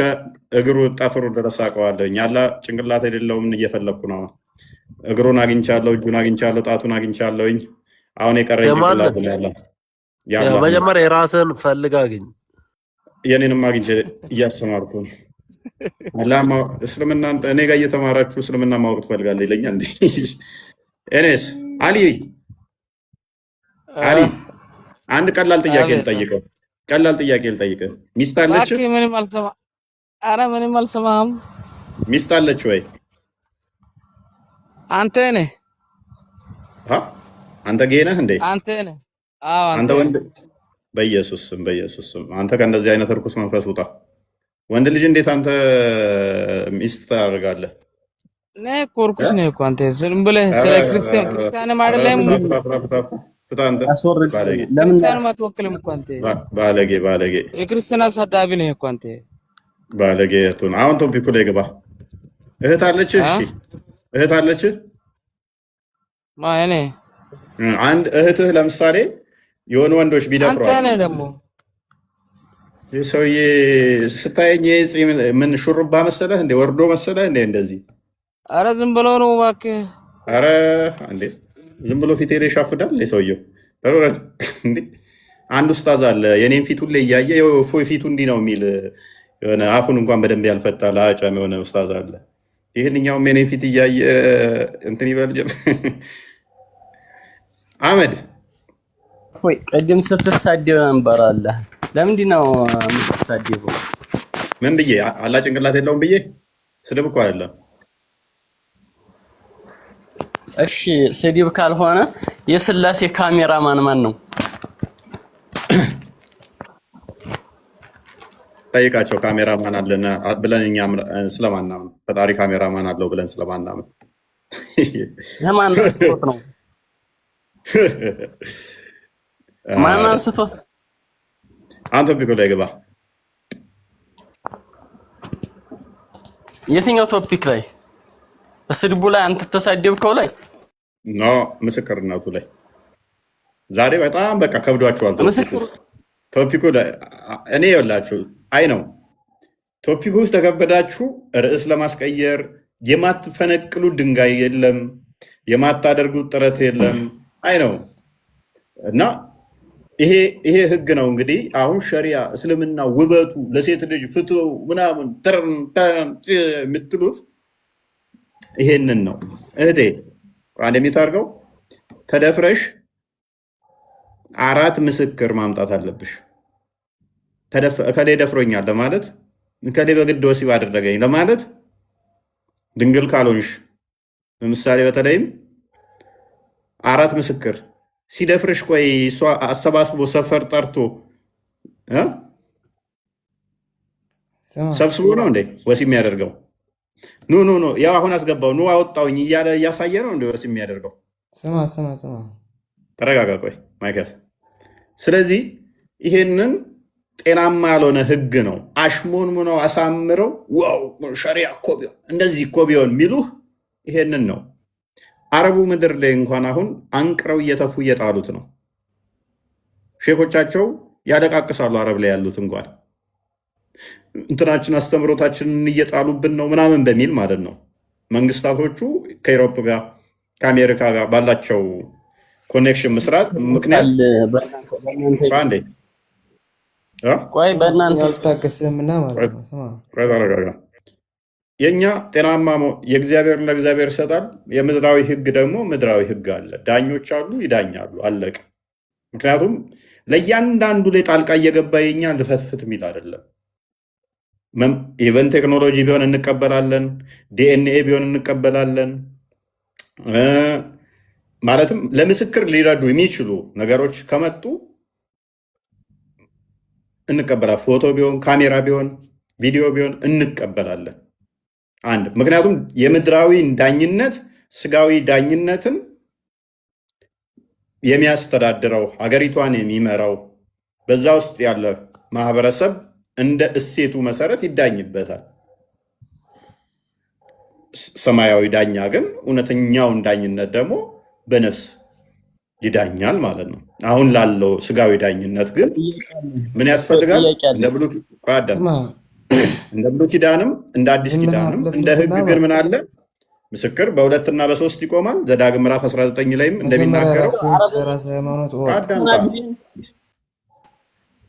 እግሩ ጠፍሩ ድረስ አውቀዋለሁኝ። ያለ ጭንቅላት የሌለውም እየፈለግኩ ነው። እግሩን አግኝቻለሁ፣ እጁን አግኝቻለሁ፣ ጣቱን አግኝቻለሁኝ። አሁን የቀረኝ ጭንቅላት ነው ያለ። መጀመሪያ የራስህን ፈልግ አግኝ። የኔንም አግኝቼ እያስተማርኩ ነው። እስልምና እኔ ጋር እየተማራችሁ እስልምና ማወቅ ትፈልጋለህ ይለኛል። እኔስ አሊ አንድ ቀላል ጥያቄ ልጠይቅህ። ሚስት አለች? ምንም አልሰማህም። ሚስት አለች ወይ? አንተ ነህ። አንተ ጌ ነህ እንዴ? አንተ ወንድ። በኢየሱስ ስም አንተ ከእንደዚህ አይነት እርኩስ መንፈስ ውጣ። ወንድ ልጅ እንዴት አንተ ሚስት ታደርጋለህ? ነህ እኮ እርኩስ ነህ እኮ አንተ። ዝም ብለህ ስለ ክርስቲያንም አይደለም ክርስቲያንም አትወክልም እኮ አንተ። ባለጌ የክርስትና አሳዳቢ ነህ እኮ አንተ ባለጌ። አሁን ቶፒኩ ላይ ግባ። እህት አለች? እሺ እህት አለች? እኔ አንድ እህትህ ለምሳሌ የሆኑ ወንዶች ቢደፍሯት አንተ ነህ ደግሞ ይህ ሰውዬ ስታየኝ ምን ሹሩባ መሰለህ እንዴ? ወርዶ መሰለህ እንዴ? እንደዚህ አረ ዝም ብሎ ነው እባክህ። አረ እንዴ ዝም ብሎ ፊቴ ላይ ሻፍዳል ሰውየው። እንዴ አንድ ኡስታዝ አለ የኔን ፊቱን ላይ እያየ እፎይ ፊቱ እንዲህ ነው የሚል የሆነ አፉን እንኳን በደንብ ያልፈታ ለአጫም የሆነ ኡስታዝ አለ። ይህንኛውም የኔን ፊት እያየ እንትን ይበል። አህመድ እፎይ ቅድም ስትሳደብ ነበር አለ። ለምንድን ነው የምትሳደበው? ምን ብዬ? አላህ ጭንቅላት የለውም ብዬ? ስድብ እኮ አይደለም። እሺ ስድብ ካልሆነ የስላሴ ካሜራማን ማን ነው? ጠይቃቸው። ካሜራማን አለን ብለን እኛ ስለማናምን ፈጣሪ ካሜራማን አለው ብለን ስለማናምን ለማን አንስቶት ነው? ማን አንስቶት? አንተ ቶፒክ ላይ ግባ። የትኛው ቶፒክ ላይ? በስድቡ ላይ አንተ ተሳደብከው ላይ ኖ ምስክርነቱ ላይ ዛሬ በጣም በቃ ከብዷችኋል። ቶፒኩ እኔ የላችሁ አይ ነው ቶፒኩ ውስጥ ተከበዳችሁ። ርዕስ ለማስቀየር የማትፈነቅሉ ድንጋይ የለም፣ የማታደርጉት ጥረት የለም። አይ ነው እና ይሄ ህግ ነው እንግዲህ። አሁን ሸሪያ እስልምና ውበቱ ለሴት ልጅ ፍትው ምናምን የምትሉት ይሄንን ነው። እህቴ አንድ የሚታርገው ተደፍረሽ 4 ምስክር ማምጣት አለብሽ። እከሌ ደፍሮኛል ለማለት፣ እከሌ በግድ ወሲብ አደረገኝ ለማለት ድንግል ካልሆንሽ፣ ለምሳሌ በተለይም 4 ምስክር ሲደፍርሽ፣ ቆይ እሷ አሰባስቦ ሰፈር ጠርቶ ሰብስቦ ነው እንዴ ወሲብ የሚያደርገው? ኑ ያው አሁን አስገባው ኑ አወጣውኝ እያለ እያሳየ ነው እንደ ወሲብ የሚያደርገው? ስማ ተረጋጋ፣ ቆይ ማይከስ። ስለዚህ ይሄንን ጤናማ ያልሆነ ህግ ነው። አሽሞንሙነው አሳምረው ዋው ሸሪያ እኮ ቢሆን እንደዚህ እኮ ቢሆን የሚሉህ ይሄንን ነው። አረቡ ምድር ላይ እንኳን አሁን አንቅረው እየተፉ እየጣሉት ነው። ሼኮቻቸው ያለቃቅሳሉ። አረብ ላይ ያሉት እንኳን እንትናችን አስተምሮታችንን እየጣሉብን ነው ምናምን በሚል ማለት ነው። መንግስታቶቹ ከአውሮፓ ጋር ከአሜሪካ ጋር ባላቸው ኮኔክሽን መስራት ምክንያት አንዴ ቆይ በእናንተ አልታገስምና ማለት ነው። ስማ የኛ ጤናማ የእግዚአብሔር ለእግዚአብሔር ይሰጣል። የምድራዊ ህግ ደግሞ ምድራዊ ህግ አለ። ዳኞች አሉ፣ ይዳኛሉ። አለቀ። ምክንያቱም ለእያንዳንዱ ላይ ጣልቃ እየገባ የኛ ልፈትፍት የሚል አይደለም። ኢቨን ቴክኖሎጂ ቢሆን እንቀበላለን፣ ዲኤንኤ ቢሆን እንቀበላለን። ማለትም ለምስክር ሊረዱ የሚችሉ ነገሮች ከመጡ እንቀበላለን። ፎቶ ቢሆን፣ ካሜራ ቢሆን፣ ቪዲዮ ቢሆን እንቀበላለን። አንድ ምክንያቱም የምድራዊ ዳኝነት ስጋዊ ዳኝነትን የሚያስተዳድረው ሀገሪቷን የሚመራው በዛ ውስጥ ያለ ማህበረሰብ እንደ እሴቱ መሰረት ይዳኝበታል። ሰማያዊ ዳኛ ግን እውነተኛውን ዳኝነት ደግሞ በነፍስ ይዳኛል ማለት ነው። አሁን ላለው ስጋዊ ዳኝነት ግን ምን ያስፈልጋል? እንደ ብሉይ ኪዳንም እንደ አዲስ ኪዳንም እንደ ህግ ግን ምን አለ? ምስክር በ2 እና በ3 ይቆማል። ዘዳግም ምዕራፍ 19 ላይም እንደሚናገረው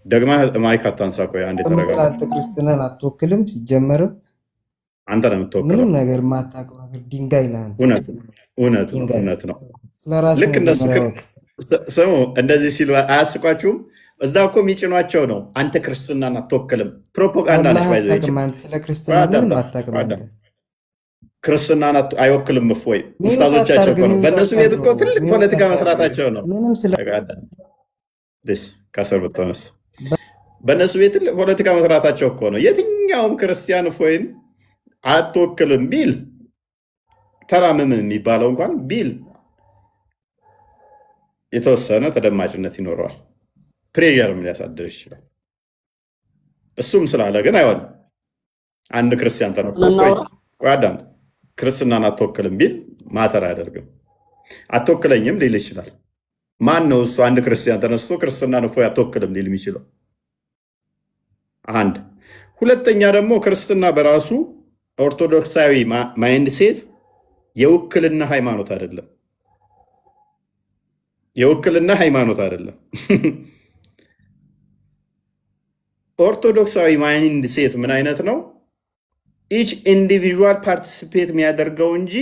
ደግማ ማይክ አታንሳ። ቆይ አንዴ ተረጋጋ። አንተ ክርስትናን አትወክልም። ሲጀመርም አንተ ነው የምትወክለው። ምንም ነገር የማታውቀው ነገር ድንጋይ ነህ። እውነት ነው። ልክ እነሱ ስሙ እንደዚህ ሲሉ አያስቋችሁም? እዛ እኮ የሚጭኗቸው ነው። አንተ ክርስትናን አትወክልም። ፕሮፓጋንዳ ነች። ስለ ክርስትና ምንም አታውቅም አንተ። ክርስትናን አይወክልም እፎይ ኡስታዞቻቸው እኮ ነው። በእነሱ ቤት እኮ ትልቅ ፖለቲካ መስራታቸው ነው። ከስር ብትሆንስ በእነሱ ቤት ትልቅ ፖለቲካ መስራታቸው እኮ ነው። የትኛውም ክርስቲያን እፎይን አትወክልም ቢል ተራምም የሚባለው እንኳን ቢል የተወሰነ ተደማጭነት ይኖረዋል። ፕሬዠርም ሊያሳድር ይችላል። እሱም ስላለ ግን አይሆንም። አንድ ክርስቲያን ተነቆ ክርስትናን አትወክልም ቢል ማተር አያደርግም። አትወክለኝም ሊል ይችላል። ማን ነው እሱ? አንድ ክርስቲያን ተነስቶ ክርስትናን እፎይ አትወክልም ሊል የሚችለው? አንድ ሁለተኛ ደግሞ ክርስትና በራሱ ኦርቶዶክሳዊ ማይንድ ሴት የውክልና ሃይማኖት አይደለም። የውክልና ሃይማኖት አይደለም። ኦርቶዶክሳዊ ማይንድ ሴት ምን አይነት ነው? ኢች ኢንዲቪዥዋል ፓርቲሲፔት የሚያደርገው እንጂ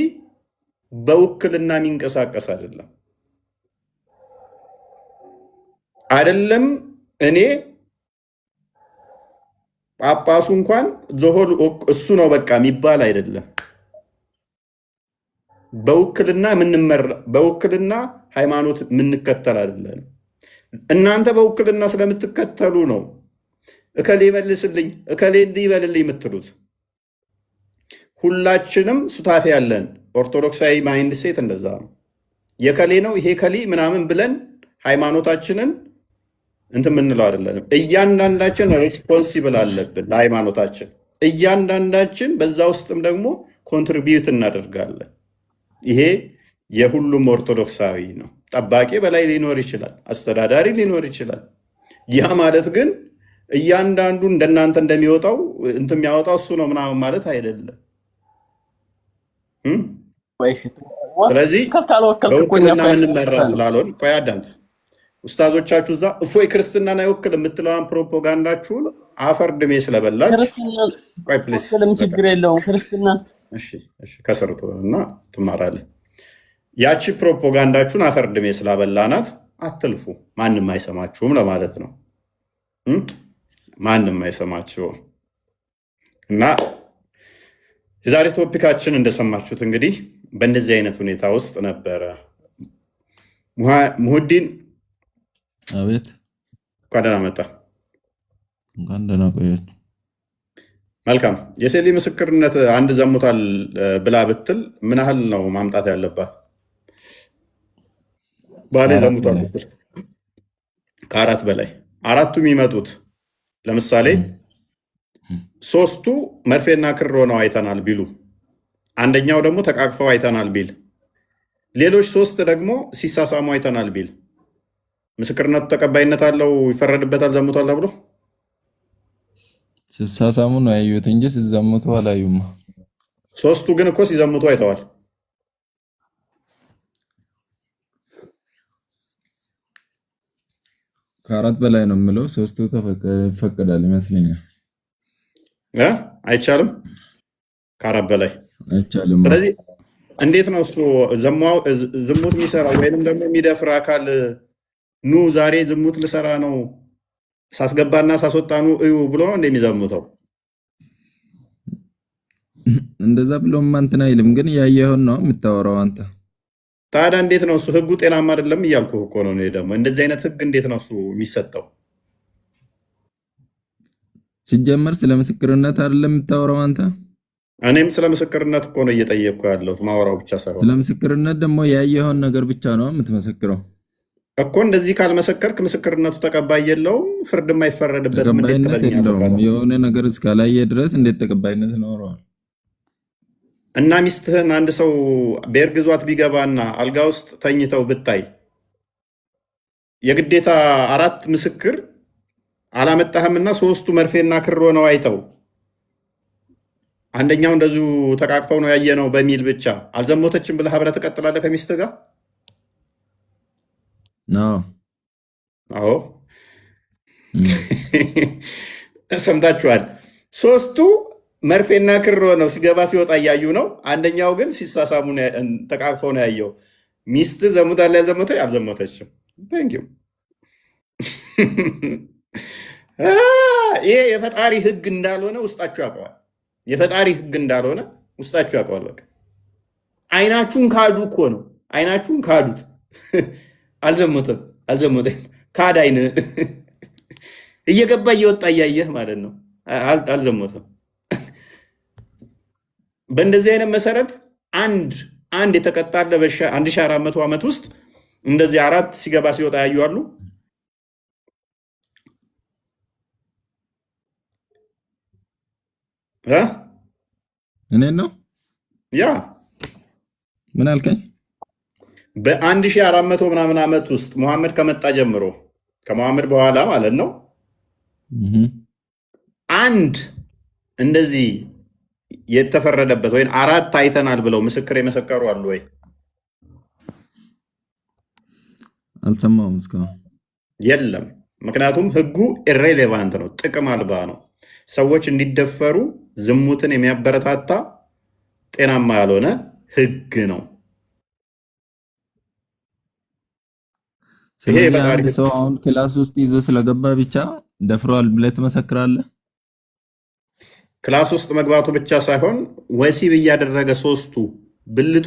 በውክልና የሚንቀሳቀስ አይደለም። አይደለም እኔ ጳጳሱ እንኳን ዘሆል እሱ ነው በቃ የሚባል አይደለም። በውክልና የምንመራ በውክልና ሃይማኖት የምንከተል አይደለም። እናንተ በውክልና ስለምትከተሉ ነው እከሌ ይመልስልኝ እከሌ እንዲህ ይበልልኝ የምትሉት። ሁላችንም ሱታፌ ያለን ኦርቶዶክሳዊ ማይንድ ሴት እንደዛ ነው። የከሌ ነው ይሄ ከሌ ምናምን ብለን ሃይማኖታችንን እንትን የምንለው አይደለም። እያንዳንዳችን ሬስፖንሲብል አለብን ለሃይማኖታችን። እያንዳንዳችን በዛ ውስጥም ደግሞ ኮንትሪቢዩት እናደርጋለን። ይሄ የሁሉም ኦርቶዶክሳዊ ነው። ጠባቂ በላይ ሊኖር ይችላል፣ አስተዳዳሪ ሊኖር ይችላል። ያ ማለት ግን እያንዳንዱ እንደናንተ እንደሚወጣው እንትን የሚያወጣው እሱ ነው ምናምን ማለት አይደለም። ስለዚህ በውክልና የምንመራ ስላልሆን ቆይ አዳምጥ። ኡስታዞቻችሁ እዛ እፎይ ክርስትናን አይወክል የምትለዋን ፕሮፓጋንዳችሁን አፈር ድሜ ስለበላች ችግር የለውም። ክርስትና ከሰርቶ እና ትማራለህ። ያቺ ፕሮፓጋንዳችሁን አፈር ድሜ ስላበላናት አትልፉ። ማንም አይሰማችሁም ለማለት ነው። ማንም አይሰማችሁም። እና የዛሬ ቶፒካችን እንደሰማችሁት እንግዲህ በእንደዚህ አይነት ሁኔታ ውስጥ ነበረ። ሙሁዲን አቤት። እንኳን ደህና መጣ። እንኳን ደህና ቆያችሁ። መልካም። የሴሊ ምስክርነት አንድ ዘሙታል ብላ ብትል ምን ያህል ነው ማምጣት ያለባት? ባሌ ዘሙታል ብትል ከአራት በላይ። አራቱ የሚመጡት ለምሳሌ ሶስቱ መርፌና ክር ሆነው አይተናል ቢሉ፣ አንደኛው ደግሞ ተቃቅፈው አይተናል ቢል፣ ሌሎች ሶስት ደግሞ ሲሳሳሙ አይተናል ቢል ምስክርነቱ ተቀባይነት አለው? ይፈረድበታል ዘሙቷል ተብሎ? ሲሳሳሙ ነው ያዩት እንጂ ሲዘሙቱ አላዩማ። ሶስቱ ግን እኮ ሲዘሙቱ አይተዋል። ከአራት በላይ ነው የምለው። ሶስቱ ይፈቀዳል ይመስለኛል። አይቻልም? ከአራት በላይ አይቻልም። ስለዚህ እንዴት ነው እሱ ዝሙት የሚሰራው ወይንም ደግሞ የሚደፍር አካል ኑ ዛሬ ዝሙት ልሰራ ነው ሳስገባና ሳስወጣኑ እዩ ብሎ ነው እንደሚዘሙተው? እንደዛ ብሎም እንትን አይልም። ግን ያየኸውን ነው የምታወራው አንተ። ታዲያ እንዴት ነው እሱ? ህጉ ጤናማ አይደለም እያልኩ እኮ ነው። ደግሞ እንደዚህ አይነት ህግ እንዴት ነው እሱ የሚሰጠው? ሲጀመር ስለ ምስክርነት አይደለም የምታወራው አንተ። እኔም ስለ ምስክርነት እኮ ነው እየጠየቅኩ ያለሁት፣ ማወራው ብቻ ሳይሆን። ስለ ምስክርነት ደግሞ ያየኸውን ነገር ብቻ ነው የምትመሰክረው እኮ። እንደዚህ ካልመሰከርክ ምስክርነቱ ተቀባይ የለውም፣ ፍርድም አይፈረድበትም። ተቀባይነት የለውም። የሆነ ነገር እስካላየ ድረስ እንዴት ተቀባይነት ይኖረዋል? እና ሚስትህን አንድ ሰው በእርግዟት ቢገባና አልጋ ውስጥ ተኝተው ብታይ የግዴታ አራት ምስክር አላመጣህምና ሶስቱ መርፌና ክር ሆነው አይተው አንደኛው እንደዚሁ ተቃቅፈው ነው ያየነው በሚል ብቻ አልዘሞተችም ብለህ አብረህ ትቀጥላለህ ከሚስትህ ጋር? አዎ ሰምታችኋል። ሶስቱ መርፌና ክር ሆነው ሲገባ ሲወጣ እያዩ ነው። አንደኛው ግን ሲሳሳሙ ተቃቅፈው ነው ያየው። ሚስት ዘሙታለች ያልዘሞተች? አልዘሞተችም። ይሄ የፈጣሪ ህግ እንዳልሆነ ውስጣችሁ ያውቀዋል። የፈጣሪ ህግ እንዳልሆነ ውስጣችሁ ያውቀዋል። በቃ አይናችሁን ካዱ እኮ ነው። አይናችሁን ካዱት። አልዘሞተም ካድ አይን እየገባ እየወጣ እያየህ ማለት ነው። አልዘሞተም። በእንደዚህ አይነት መሰረት አንድ የተቀጣለ በ1400 ዓመት ውስጥ እንደዚህ አራት ሲገባ ሲወጣ ያዩ አሉ። እኔን ነው ያ ምን አልከኝ? በ1400 ምናምን ዓመት ውስጥ ሙሐመድ ከመጣ ጀምሮ ከሙሐመድ በኋላ ማለት ነው አንድ እንደዚህ የተፈረደበት ወይም አራት አይተናል ብለው ምስክር የመሰከሩ አሉ ወይ? አልሰማሁም እስካሁን። የለም። ምክንያቱም ህጉ ኢሬሌቫንት ነው፣ ጥቅም አልባ ነው። ሰዎች እንዲደፈሩ ዝሙትን የሚያበረታታ ጤናማ ያልሆነ ህግ ነው። ስለዚህ አንድ ሰው አሁን ክላስ ውስጥ ይዞ ስለገባ ብቻ ደፍሯል ብለህ ትመሰክራለህ? ክላስ ውስጥ መግባቱ ብቻ ሳይሆን ወሲብ እያደረገ ሶስቱ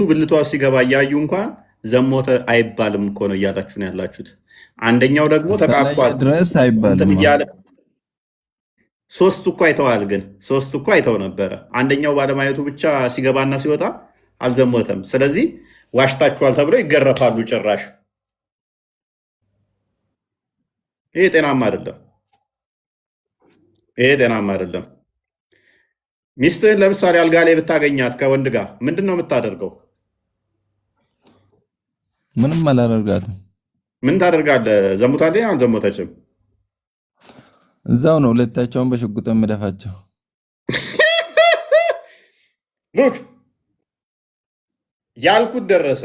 ብልቷ ሲገባ እያዩ እንኳን ዘሞተ አይባልም እኮ ነው እያላችሁ ነው ያላችሁት። አንደኛው ደግሞ ተቃቅፏል ድረስ አይባልም እያለ ሶስቱ እኮ አይተዋል። ግን ሶስቱ እኮ አይተው ነበረ። አንደኛው ባለማየቱ ብቻ ሲገባና ሲወጣ አልዘሞተም። ስለዚህ ዋሽታችኋል ተብሎ ይገረፋሉ ጭራሽ። ይሄ ጤናማ አይደለም። ይሄ ጤናማ አይደለም። ሚስትህን ለምሳሌ አልጋ ላይ ብታገኛት ከወንድ ጋር ምንድን ነው የምታደርገው? ምንም አላደርጋትም። ምን ታደርጋለህ? ዘሙታለች አልዘሞተችም? እዛው ነው ሁለታቸውን በሽጉጥ የምደፋቸው። ሉክ ያልኩት ደረሰ።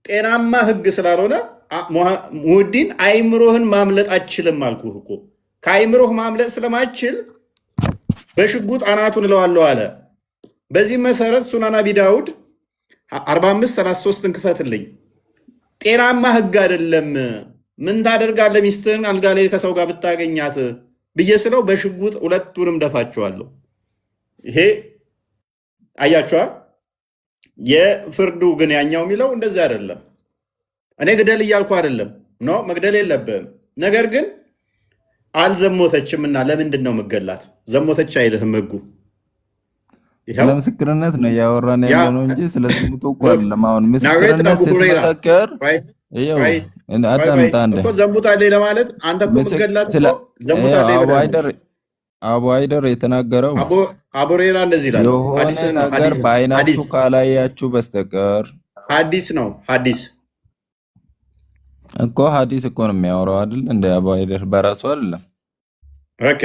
ጤናማ ህግ ስላልሆነ ሙሁዲን አይምሮህን ማምለጥ አችልም አልኩህ እኮ። ከአይምሮህ ማምለጥ ስለማችል በሽጉጥ አናቱን እለዋለሁ አለ። በዚህ መሰረት ሱናን አቢ ዳውድ 45:33 ክፈትልኝ። ጤናማ ህግ አይደለም። ምን ታደርጋለህ ሚስትህን አልጋ ላይ ከሰው ጋር ብታገኛት ብዬ ስለው በሽጉጥ ሁለቱንም ደፋቸዋለሁ። ይሄ አያቸዋል። የፍርዱ ግን ያኛው የሚለው እንደዚህ አይደለም። እኔ ግደል እያልኩ አይደለም፣ ኖ መግደል የለብህም። ነገር ግን አልዘሞተችምና ለምንድን ነው መገላት? ዘሞተች አይልህም ህጉ። ስለ ምስክርነት ነው እያወራን ያለ ነው እንጂ ስለ ዝሙት እኮ አይደለም። አሁን ምስክርነት ስትመሰክር አዳምጣ እንደ ዘሙታለች ለማለት አንተ እኮ መገላት ዘሙታለች አቡ አይደር የተናገረው አቡ ሁረይራ እንደዚህ ይላል። የሆነ ነገር በአይናችሁ ካላያችሁ በስተቀር ሐዲስ ነው። ሐዲስ እኮ ሐዲስ እኮ ነው የሚያወራው አይደል? እንደ አቡ አይደር በራሱ አይደለም። ኦኬ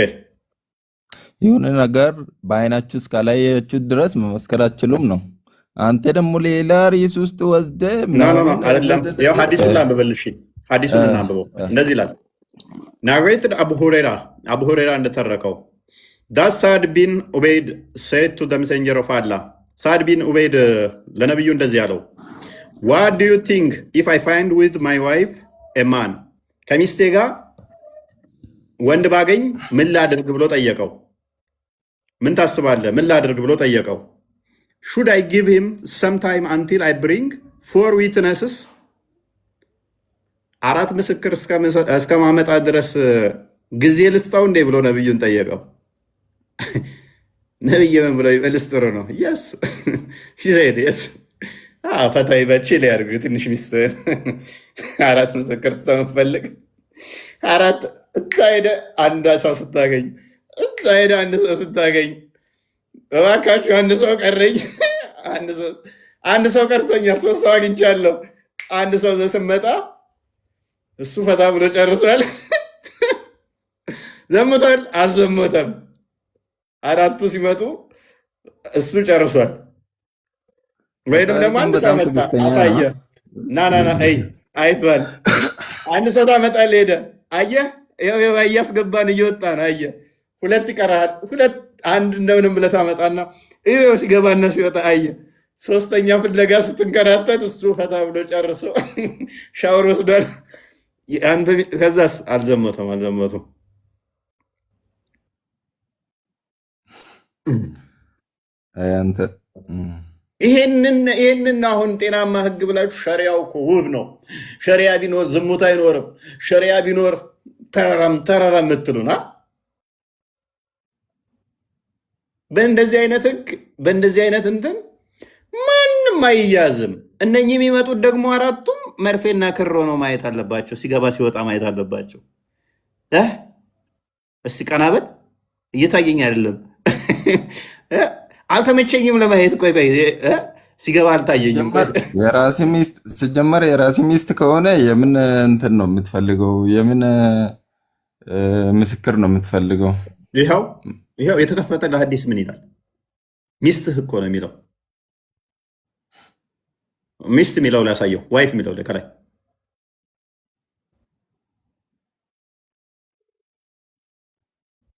የሆነ ነገር በአይናችሁ እስካላያችሁ ድረስ መመስከር አትችሉም ነው። አንተ ደግሞ ሌላ ርዕስ ውስጥ ወስደህ ምናምን አይደለም። ያው ሐዲሱን ላንብበልሽ። ሐዲሱን እናንብበው። እንደዚህ ይላል narrated Abu Huraira እንደተረከው that Sa'd bin Ubayd said to the messenger of Allah. Sa'd bin Ubayd ለነብዩ እንደዚህ ያለው what do you think if I find with my wife a man? ከሚስቴ ጋር ወንድ ባገኝ ምን ላድርግ ብሎ ጠየቀው። ምን ታስባለህ? ምን ላድርግ ብሎ ጠየቀው። should I give him some time until I bring 4 witnesses? 4 ምስክር እስከማመጣ ድረስ ጊዜ ልስጠው እንዴ ብሎ ነብዩን ጠየቀው። ነብዩ ምን ብሎ ይመልስ? ጥሩ ነው yes he said yes ፈታይ በቺ ሊያርግ ትንሽ ሚስትህን 4 ምስክር ስተምፈልግ 4 እዛ ሄደ አንድ ሰው ስታገኝ እባካችሁ አንድ ሰው ቀረኝ፣ አንድ ሰው ቀርቶኛል፣ 3 ሰው አግኝቻለሁ። አንድ ሰው ዘስመጣ እሱ ፈታ ብሎ ጨርሷል። ዘምቷል አልዘሞተም? 4ቱ ሲመጡ እሱ ጨርሷል። ወይንም ደግሞ አንድ ሰው መጣ አሳየ፣ ና አይቷል። አንድ ሰው ታመጣለህ ሄደ አየህ፣ እያስገባን እየወጣን አየህ፣ 2 ይቀራል። አንድ እንደምንም ብለህ ታመጣና ሲገባና ሲወጣ አየህ። 3ኛ ፍለጋ ስትንከራተት እሱ ፈታ ብሎ ጨርሶ ሻወር ወስዷል። ከዛስ አልዘሞተም። ይሄንን አሁን ጤናማ ህግ ብላችሁ ሸሪያው እኮ ውብ ነው። ሸሪያ ቢኖር ዝሙት አይኖርም። ሸሪያ ቢኖር ተራራ የምትሉና በእንደዚህ አይነት ህግ በእንደዚህ አይነት እንትን ማንም አይያዝም። እነኚህ የሚመጡት ደግሞ 4ቱም መርፌና ክር ሆነው ማየት አለባቸው። ሲገባ ሲወጣ ማየት አለባቸው። እስቲ ቀናበል እየታየኝ አይደለም፣ አልተመቸኝም ለማየት። ቆይ ሲገባ አልታየኝም። የራሴ ሚስት ሲጀመር የራሴ ሚስት ከሆነ የምን እንትን ነው የምትፈልገው? የምን ምስክር ነው የምትፈልገው? ይኸው የተከፈተ ለሐዲስ ምን ይላል? ሚስትህ እኮ ነው የሚለው። ሚስት የሚለው ላሳየው፣ ዋይፍ የሚለው ከላይ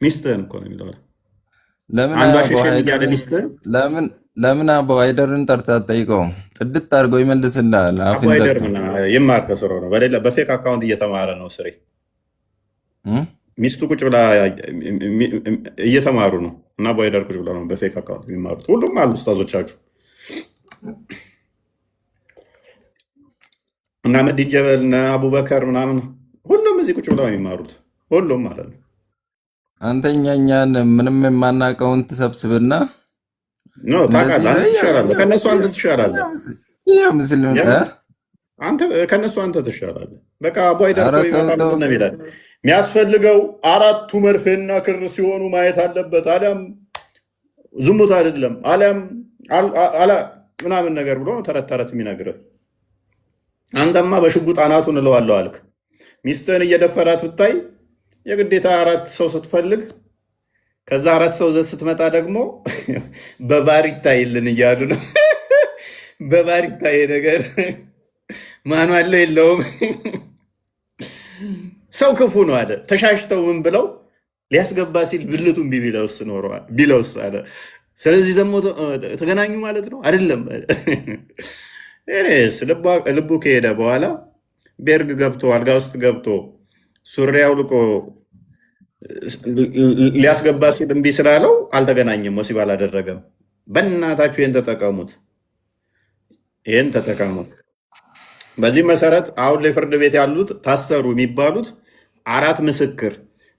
ሚስትህን እኮ ነው የሚለው። ለምን አቡ አይደርን ጠርተህ አትጠይቀውም? ጽድት አድርጎ ይመልስልሃል። አቡ አይደር ይማር ከስሮ ነው፣ በፌክ አካውንት እየተማረ ነው ስሬ። ሚስቱ ቁጭ ብላ እየተማሩ ነው እና አቡ አይደር ቁጭ ብላ ነው በፌክ አካውንት የሚማሩት። ሁሉም አሉ ኡስታዞቻችሁ እና መዲን ጀበል እና አቡበከር ምናምን ሁሉም እዚህ ቁጭ ብለው የሚማሩት ሁሉም ማለት ነው። አንተኛኛን ምንም የማናውቀውን ትሰብስብና ታውቃለህ፣ አንተ ትሻላለህ ከነሱ፣ አንተ ትሻላለህ። ከነሱ አንተ ትሻላለህ። በቃ አቡ አይደር ነው ይላል። የሚያስፈልገው 4ቱ መርፌና ክር ሲሆኑ ማየት አለበት። አሊያም ዝሙት አይደለም አሊያም ምናምን ነገር ብሎ ተረት የሚነግርህ። አንተማ በሽጉጥ አናቱን እለዋለሁ አልክ። ሚስትህን እየደፈራት ብታይ የግዴታ 4 ሰው ስትፈልግ ከዛ 4 ሰው ስትመጣ ደግሞ በባር ይታይልን እያሉ ነው። በባር ይታይ ነገር ማኑ አለው የለውም። ሰው ክፉ ነው አለ። ተሻሽተው ምን ብለው ሊያስገባ ሲል ብልቱን ቢለውስ አለ። ስለዚህ ዘሞ ተገናኙ ማለት ነው አይደለም። ልቡ ከሄደ በኋላ ቤርግ ገብቶ አልጋ ውስጥ ገብቶ ሱሪ አውልቆ ሊያስገባ ሲል እምቢ ስላለው አልተገናኘም፣ ወሲብ አላደረገም። በእናታችሁ ይህን ተጠቀሙት፣ ይህን ተጠቀሙት። በዚህ መሰረት አሁን ላይ ፍርድ ቤት ያሉት ታሰሩ የሚባሉት 4 ምስክር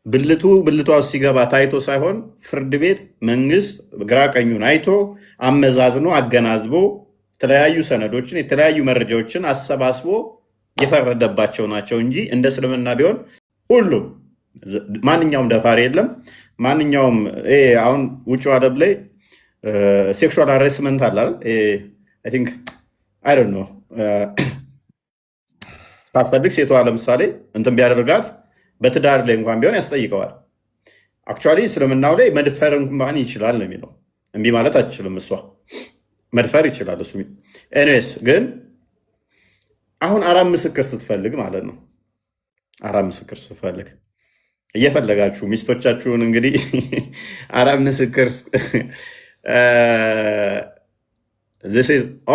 ብልቷ ውስጥ ሲገባ ታይቶ ሳይሆን ፍርድ ቤት መንግስት ግራ ቀኙን አይቶ አመዛዝኖ አገናዝቦ የተለያዩ ሰነዶችን የተለያዩ መረጃዎችን አሰባስቦ የፈረደባቸው ናቸው እንጂ እንደ እስልምና ቢሆን ሁሉም ማንኛውም ደፋሪ የለም። ማንኛውም አሁን ውጭ ዓለም ላይ ሴክሹዋል ሃራስመንት አለ አይ ዶንት ኖ ሳትፈልግ ሴቷ ለምሳሌ እንትን ቢያደርጋት በትዳር ላይ እንኳን ቢሆን ያስጠይቀዋል። አክቹዋሊ እስልምናው ላይ መድፈር እንኳን ይችላል ነው የሚለው። እምቢ ማለት አትችልም። እሷ መድፈር ይችላል እሱ። ኤኒዌይስ ግን አሁን 4 ምስክር ስትፈልግ ማለት ነው 4 ምስክር ስትፈልግ እየፈለጋችሁ ሚስቶቻችሁን እንግዲህ 4 ምስክር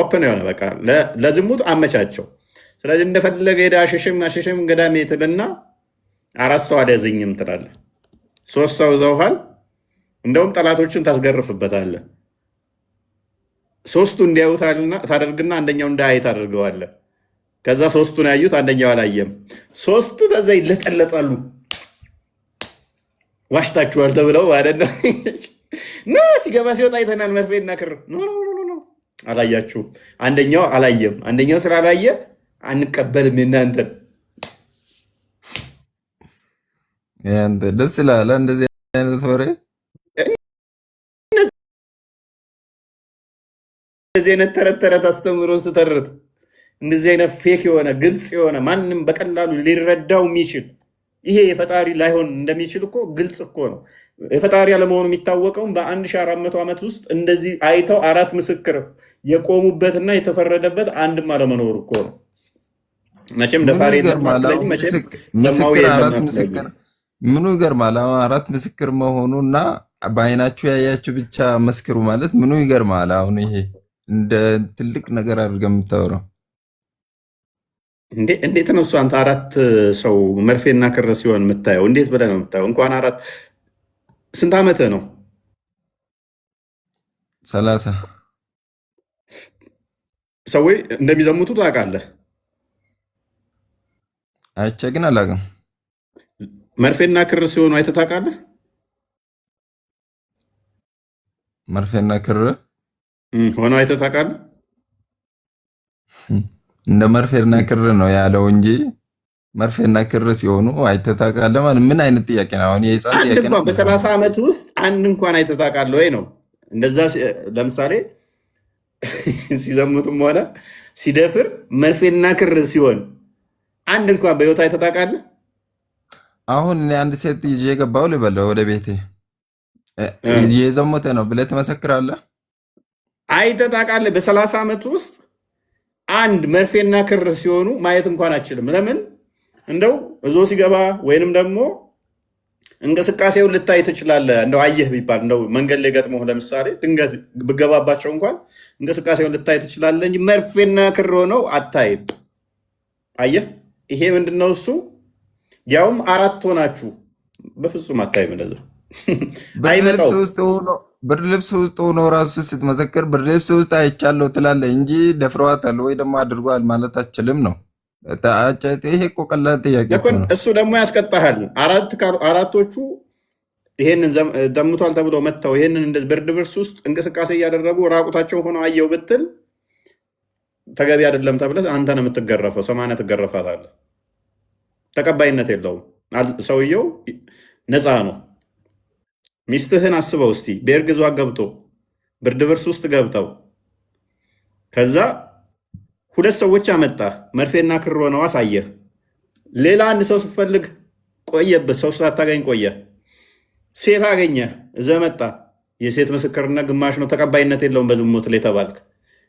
ኦፕን የሆነ በቃ ለዝሙት አመቻቸው። ስለዚህ እንደፈለገ ሄዳ አሸሽም ገዳሜ ትልና 4 ሰው አልያዘኝም ትላለህ። 3 ሰው ዘውሃል። እንደውም ጠላቶችን ታስገርፍበታለህ። 3ቱ እንዲያዩ ታደርግና አንደኛው እንዳያይ ታደርገዋለህ። ከዛ 3ቱን ያዩት አንደኛው አላየም። 3ቱ ተዛ ይለጠለጣሉ። ዋሽታችኋል ተብለው ማለት ነው። ኖ ሲገባ ሲወጣ አይተናል፣ መርፌና ክር አላያችሁ። አንደኛው አላየም። አንደኛው ስላላየ አንቀበልም የእናንተን። ደስ ይላል እንደዚህ አይነት ወሬ። እንደዚህ አይነት ተረት አስተምሮን ስተርት እንደዚህ አይነት ፌክ የሆነ ግልጽ የሆነ ማንም በቀላሉ ሊረዳው የሚችል ይሄ የፈጣሪ ላይሆን እንደሚችል እኮ ግልጽ እኮ ነው። የፈጣሪ አለመሆኑ የሚታወቀውም በ1400 ዓመት ውስጥ እንደዚህ አይተው 4 ምስክር የቆሙበትና የተፈረደበት አንድም አለመኖሩ እኮ ነው። መቼም ደፋሪ ምኑ ይገርማል። 4 ምስክር መሆኑና በአይናችሁ ያያችሁ ብቻ መስክሩ ማለት ምኑ ይገርማል። አሁን ይሄ እንደ ትልቅ ነገር አድርገህ የምታወራው እንዴት ነው? እሱ አንተ 4 ሰው መርፌና ክር ሲሆን የምታየው እንዴት ብለህ ነው የምታየው? እንኳን 4 ስንት ዓመትህ ነው? 30 ሰዎች እንደሚዘሙቱ ታውቃለህ? አይቼ ግን አላውቅም። መርፌና ክር ሲሆኑ አይተህ ታውቃለህ? መርፌና ክር ሆነው አይተህ ታውቃለህ? እንደ መርፌና ክር ነው ያለው እንጂ መርፌና ክር ሲሆኑ አይተህ ታውቃለህ ማለት ምን አይነት ጥያቄ ነው? አሁን የህፃን ጥያቄ ነው። በ30 ዓመት ውስጥ አንድ እንኳን አይተህ ታውቃለህ ወይ ነው? እንደዛ ለምሳሌ ሲዘሙትም ሆነ ሲደፍር መርፌና ክር ሲሆን አንድ እንኳን በህይወት አይተህ ታውቃለህ? አሁን እኔ አንድ ሴት ይዤ ገባሁ ልበለው ወደ ቤቴ የዘሞተ ነው ብለህ ትመሰክራለህ? አይተህ ታውቃለህ? በ30 ዓመት ውስጥ አንድ መርፌና ክር ሲሆኑ ማየት እንኳን አችልም። ለምን? እንደው እዞ ሲገባ ወይንም ደግሞ እንቅስቃሴውን ልታይ ትችላለህ። እንደው አየህ ቢባል እንደው መንገድ ላይ ገጥሞ ለምሳሌ ድንገት ብገባባቸው እንኳን እንቅስቃሴውን ልታይ ትችላለህ እንጂ መርፌና ክር ሆነው አታይም። አየህ፣ ይሄ ምንድነው? እሱ ያውም 4 ሆናችሁ በፍጹም አታይም። እንደዛ ብርድ ልብስ ውስጥ ሆኖ ራሱ ስትመሰክር ብርድ ልብስ ውስጥ አይቻለሁ ትላለህ እንጂ ደፍረዋታል ወይ ደግሞ አድርጓል ማለት አችልም ነው። ይሄ እኮ ቀላል ጥያቄ ነው። እሱ ደግሞ ያስቀጣሃል። 4ቶቹ ይሄንን ደምቷል ተብሎ መጥተው ይሄንን እንደዚህ ብርድ ልብስ ውስጥ እንቅስቃሴ እያደረጉ ራቁታቸው ሆነው አየው ብትል ተገቢ አይደለም ተብለህ አንተ ነው የምትገረፈው። 80 ትገረፋታለህ። ተቀባይነት የለውም። ሰውየው ነፃ ነው። ሚስትህን አስበው እስቲ ቤርግዟ ገብቶ ብርድ ልብስ ውስጥ ገብተው ከዛ 2 ሰዎች አመጣ መርፌና ክር ሆነው አሳየህ። ሌላ አንድ ሰው ስትፈልግ ቆየበት፣ ሰው ሳታገኝ ቆየ። ሴት አገኘ እዘህ መጣ። የሴት ምስክርነት ግማሽ ነው፣ ተቀባይነት የለውም በዝሙት ላይ ተባልክ።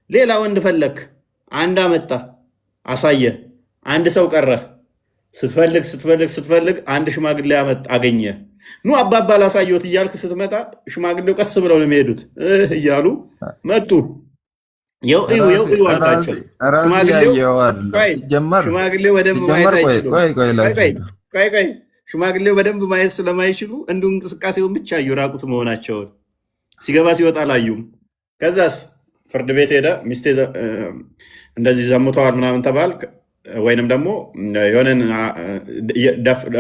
ሌላ ወንድ ፈለግ፣ አንድ አመጣ አሳየ። አንድ ሰው ቀረህ። ስትፈልግ አንድ ሽማግሌ አገኘ። ኑ አባባ ላሳየዎት እያልክ ስትመጣ ሽማግሌው ቀስ ብለው ነው የሚሄዱት እያሉ መጡ። ይው አልካቸው። ሽማግሌው በደንብ ማየት አይችሉም። ቆይ ሽማግሌው በደንብ ማየት ስለማይችሉ እንዲሁ እንቅስቃሴውን ብቻ አዩ፣ ራቁት መሆናቸውን ሲገባ ሲወጣ አላዩም። ከዛስ ፍርድ ቤት ሄደ፣ ሚስቴ እንደዚህ ዘሙተዋል ምናምን ተባልክ፣ ወይንም ደግሞ የሆነን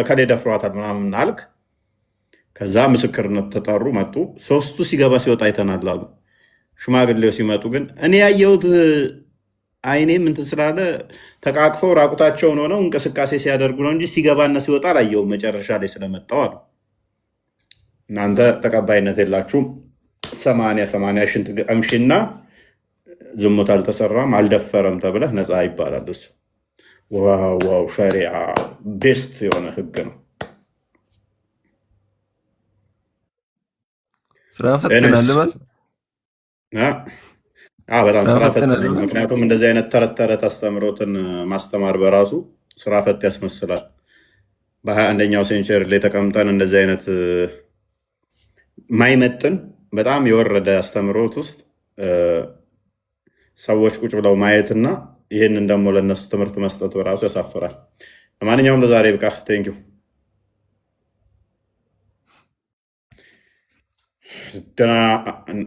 ከሌ ደፍሯታል ምናምን አልክ። ከዛ ምስክርነት ተጠሩ፣ መጡ። ሶስቱ ሲገባ ሲወጣ አይተናል አሉ። ሽማግሌው ሲመጡ ግን እኔ ያየሁት አይኔም እንትን ስላለ ተቃቅፈው ራቁታቸውን ሆነው እንቅስቃሴ ሲያደርጉ ነው እንጂ ሲገባና ሲወጣ አላየሁም፣ መጨረሻ ላይ ስለመጣው አሉ። እናንተ ተቀባይነት የላችሁም። 80 ሽንት ቀምሽና ዝሙት አልተሰራም አልደፈረም ተብለህ ነፃ ይባላል። እሱ ዋው ሸሪዓ ቤስት የሆነ ህግ ነው። ስራ ፈትናል በል በጣም ስራ ፈት ነኝ። ምክንያቱም እንደዚህ አይነት ተረት ተረት አስተምሮትን ማስተማር በራሱ ስራ ፈት ያስመስላል። በ21ኛው ሴንቸሪ ላይ ተቀምጠን እንደዚህ አይነት ማይመጥን በጣም የወረደ አስተምሮት ውስጥ ሰዎች ቁጭ ብለው ማየትና ይህንን ደግሞ ለእነሱ ትምህርት መስጠት በራሱ ያሳፍራል። ለማንኛውም ለዛሬ ብቃ። ቴንኪው።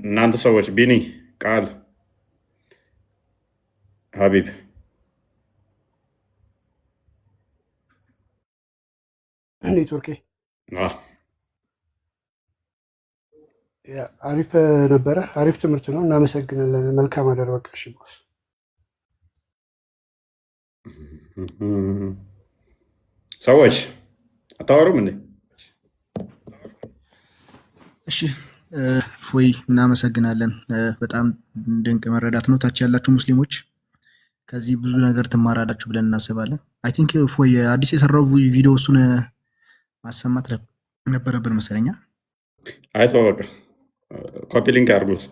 እናንተ ሰዎች ቢኒ ቃል ሀቢብ ኔትወርኬ አሪፍ ነበረ። አሪፍ ትምህርት ነው። እናመሰግናለን። መልካም አደረበቃ። እሺ ቦስ ሰዎች አታወሩም እንዴ? እሺ ፎይ እናመሰግናለን። በጣም ድንቅ መረዳት ነው። ታች ያላችሁ ሙስሊሞች ከዚህ ብዙ ነገር ትማራላችሁ ብለን እናስባለን። አይ ቲንክ ፎይ አዲስ የሰራው ቪዲዮ እሱን ማሰማት ነበረብን መሰለኛ። አይቶ በቃ ኮፒ ሊንክ አድርጉት።